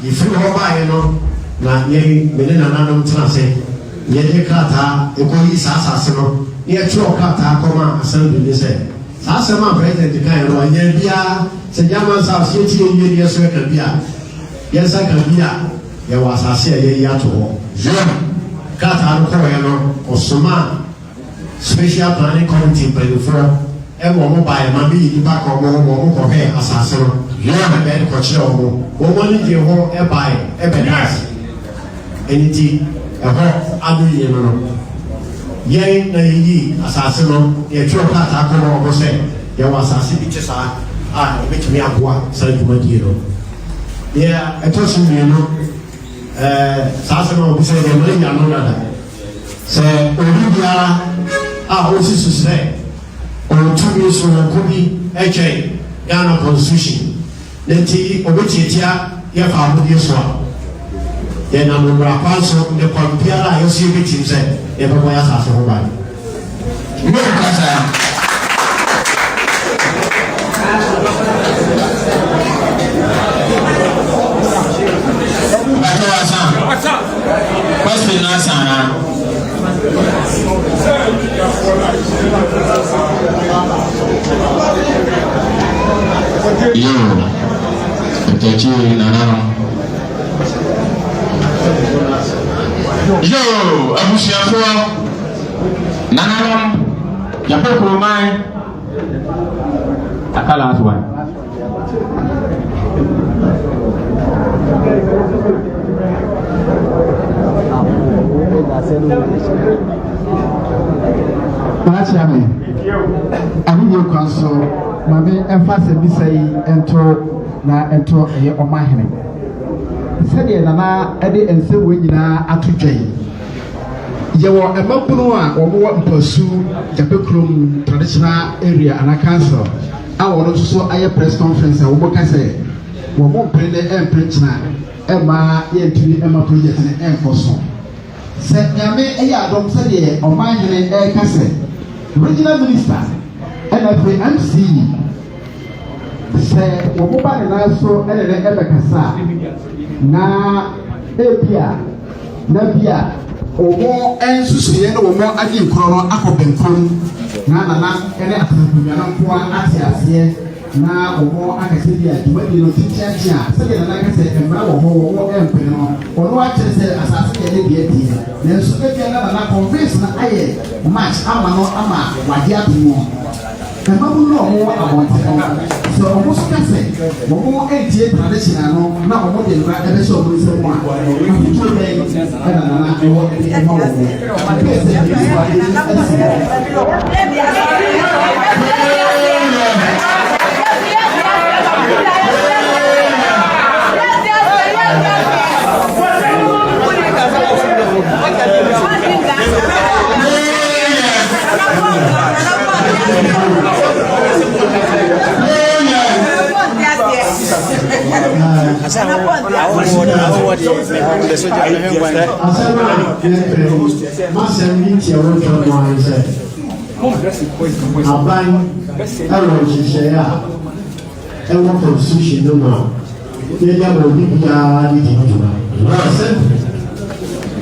yɛfiri hɔ baeɛ no na yɛn mene nananom tena ase yɛde krataa ɛkɔyi saa asase no ne yɛtwerɛ krataa kɔma assembly ne sɛ Asanteman president kan no anya bia se jama sa se ti ye ye so ka bia ye sa ka bia ye wa asase ye ya to ho ka ta no ko ye no osoma special planning committee for e wo mo ba e ma bi ni ba ko mo ko he asase no ye na be ko chire wo ni je ho e ba e be das eniti e ho adu ye no ye na yi asase no ye tro ka ta ko no se ye wa asase bi chesa betumi aboa sa dwumadie no ye eto so mi no sase no bi se ye mo nya no nada se obi bia osi so se o tumi so ko bi eche Ghana constitution nti obetietia ye fa ho die so ye na mo bra kwa so ne kwampiara ye so bi tim se ye bebo ya sase ho ba ni ka sa question answer yo itachi nana yo abusiafo nana ya pekuru mai akala aswa Machiame, ani ye kwanso mame emphasize bi say ento eye Dormaahene. Sede nana ede ense we nyina atodwen. Ye wo emabunu a wo wo mpasu Japekrom traditional area and council. A wo so aye press conference a wo boka say wo mo prende emprechna ema ye ntiri ema project ne enkoso. Se nyame eye adom sede Dormaahene e kase regional minister and MC say wo mo ba na so ene ne ebe kasa na ebia na bia omo ensusuye no omo adi nkro no akobenkrom na ene atanpumia no ko atiase na omo akase bia dwadi no titia se na kase emra wo ho empene no ono akese asase ke ne bia ti na nso bia na convince na aye match ama wadi atumo emabu no omo abonte so omo so kase omo entie traditional no na omo de na ebe so omo se mo a to be na ewo e mo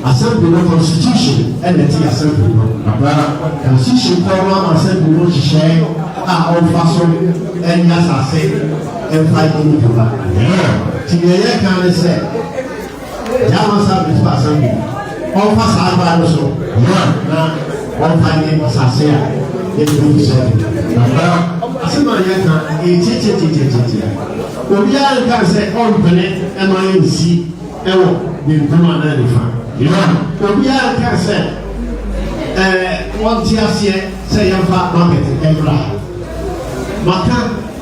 Assembly constitution and the assembly. Constitution program assembly no share on façon and yes I say and fight in the back. Tiye can say Jama service assembly. On pass our so na on fight assassin it will say. Asema yaka titi. Obi can say on pele MINC ewo the woman na nifa. Obi can say one tiasie say yamfa market every maka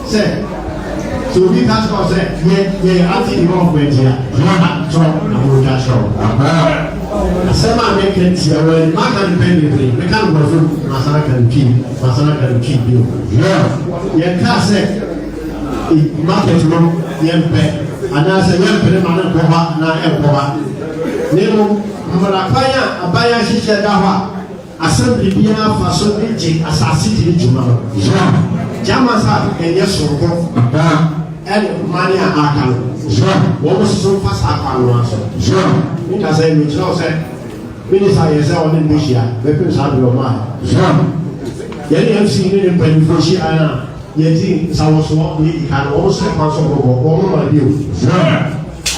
say so we can say ye anti involvement here na talk na mo ja show asema make it here when maka dependently we can go through masana can keep you ye ka say market no yempe ana say yempe na ko ha na e ko ha nemo amara kwanya abaya hihye da ho assembly bia fa so eje asase ti juma no jama sa enye soroko mani akalo wo so fa sa akalo aso ni ka say mi tro say minister yesa on ni bishia be pe sa do ma yɛne MC ne mpanimfoɔ hyia na yɛdi nsawosoɔ ne yɛdi ka no wɔn so kwan so bɔbɔ wɔn ma bio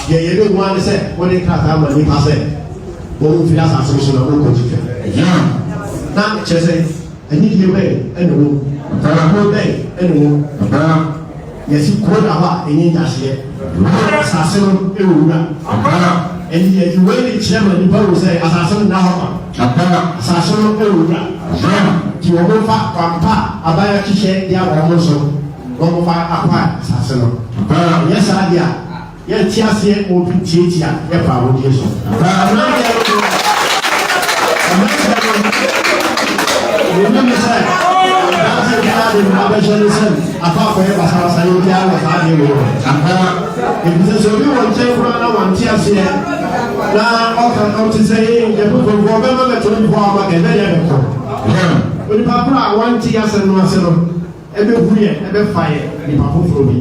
deɛ yɛde mu ane sɛ wɔde krataa ma nipa sɛ wɔn mfiri asase so na wɔn kɔgye fɛ na kyerɛ sɛ anidie bɛyɛ ɛne wɔn mpɛrɛko bɛyɛ ɛne wɔn yɛsi kuro da hɔ a ɛnyɛ nyaseɛ asase no ɛwɔ wura ɛni yɛdi wei ne kyerɛ ma nipa wɔ sɛ asase no nna hɔ ma asase no ɛwɔ wura ti wɔn fa kwampa abaya kyehyɛ di a wɔn so wɔn fa akɔ asase no yɛ saa di a yɛ ti aseɛ wɔn bi tietia yɛ pa wɔn die so wɔn mi sɛ daase bi a de mu abɛhyɛ ne sɛm afa akɔyɛ basabasa yɛ obi awɔ saa deɛ wɔ ebi sɛ sɛ obi wɔ nkyɛn kura na wɔn ti aseɛ na ɔte sɛ yɛ pɔpɔpɔ ɔbɛma bɛtɔ ne bɔ ama kɛmɛ yɛ bɛtɔ onipa koro a wɔnte asɛm no ase no ɛbɛhu yɛ ɛbɛfa yɛ nipa foforɔ bi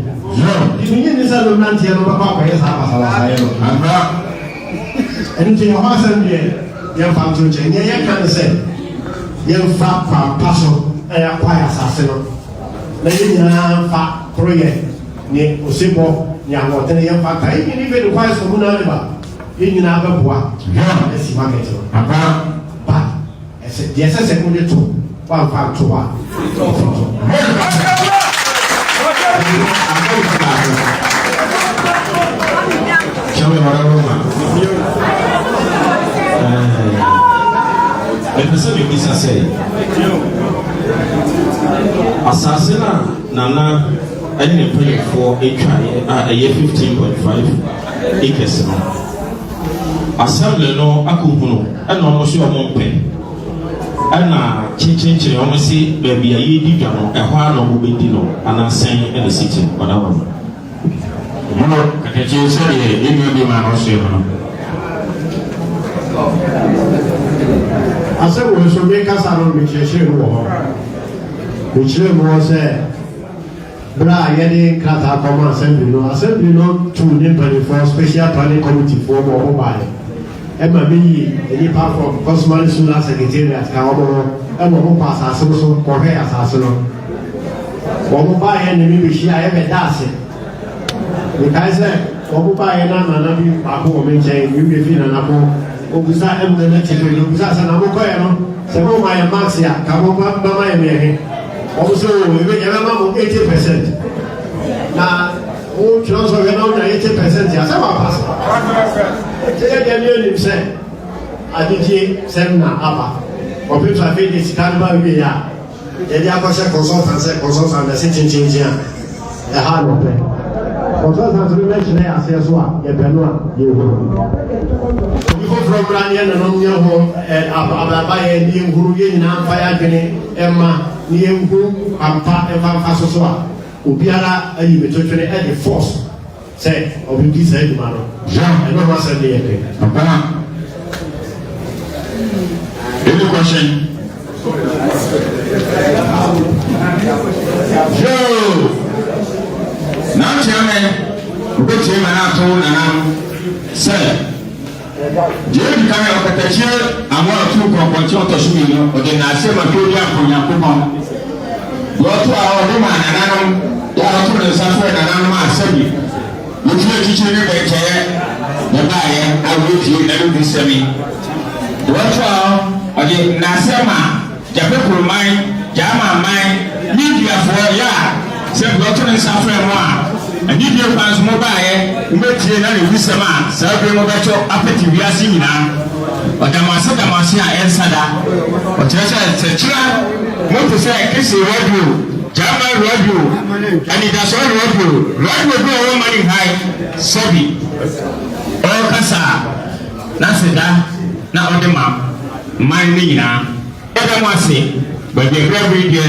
ɛnuyɛ ne sɛ no nanteɛ no bɛkɔ akɔyɛ saa basabasa yɛ no ɛno nti ɛhɔ asɛm deɛ yɛmfa nto nkyɛn neɛ yɛka ne sɛ yɛmfa kwampa so ɛyɛ kwae asase no na yɛn nyinaa mfa koro yɛ ne osebɔ ne ahoɔden yɛmfa ka yɛn nyinaa bɛ de kwae so mu na ne ba yɛn nyinaa bɛboa ɛsi market no ba ɛsɛ deɛ ɛsɛ sɛ mo de to wamfa to a Chame Mararoma. Ɛpɛsɛ mi bisa sɛ asase na nana ɛne ne mpanyinfoɔ atwa a ɛyɛ 15.5 acres no assembly no akɔhunu ɛna ɔmo so ɔmo mpɛ ɛna kyenkyenkyen ɔmo si baabi a yɛdi dwa no ɛhɔ a na ɔmo bɛdi no anasɛn ɛna siti ɔdawa no ɔmo kakakye sɛdeɛ yɛnua bi ma na ɔhyɛ no asɛ wɔ nso mi kasa no mekyerɛkyerɛ mu wɔ hɔ mekyerɛ mu hɔ sɛ bere a yɛde krataa kɔma assembly no tu ne mpanimfoɔ special planning committee foɔ ma ɔmo baeɛ ɛma meyi nipa from cosmary solar secretariat ka ɔmo hɔ ɛma ɔmo kɔ asase no so kɔhwɛ asase no ɔmo baeɛ ne mi behyia ɛbɛda ase mekae sɛ ɔmo baeɛ na nana bi baako wɔ me nkyɛn mi bi fi nana ko obusa ɛmu na kyekɛ no obusa sɛ na mo kɔɛ no sɛ mo ma yɛ max a ka mo bama yɛ mmiɛhe ɔmo sɛ o yɛbɛma mo 80% na wo twerɛ sɛ ɔyɛ na wo nya 80% a sɛ wapa sɛ kyɛyɛ deɛ ne anim sɛ agyegye sɛm na aba ɔpɛto afei de sika no ba wie a yɛde akɔhyɛ consultant na ɛsɛ kyenkyenkyen a ɛha nɔpɛ consultant no bɛkyerɛ aseɛ so a yɛpɛ no a yɛhu obi foforɔ mmra ne yɛnanom nyɛ ho abraba yɛ ne yɛnhuru yɛ nyinaa mfa yɛ adwene ɛma ne yɛnhuru ampa ɛmfa so so a obiara ayi metotwene ɛde force sɛ ɔbɛdi saa adwuma no ɛno ho asɛm ne yɛpɛ any question? Joe! Now, Chairman, which him and I told sir, Jerry can have a picture and one or two continue to show you, but then I say, my program from Yakuba. Go to our woman and I don't to the software and I'm not saying, look at teaching you the chair, the buyer, I will you never be semi. Go to our again, Nasema, Japan mine, Jama mine, media for ya. Sɛ blɔtɔ ne nsa fɛ mu a ɛni die kwan so mo baayɛ mbɛtie na ne wisɛm a saa bere mo bɛtɔ apɛti wiase nyinaa ɔdamase a ɛnsa da ɔkyerɛ sɛ kyerɛ mo te sɛ kese radio German radio anidaso radio bi a wɔn mani hae sɛbi ɔkasa na seda na ɔde ma man ne nyinaa ɛbɛ mo ase baabi ɛbrɛ bi deɛ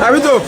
Abito.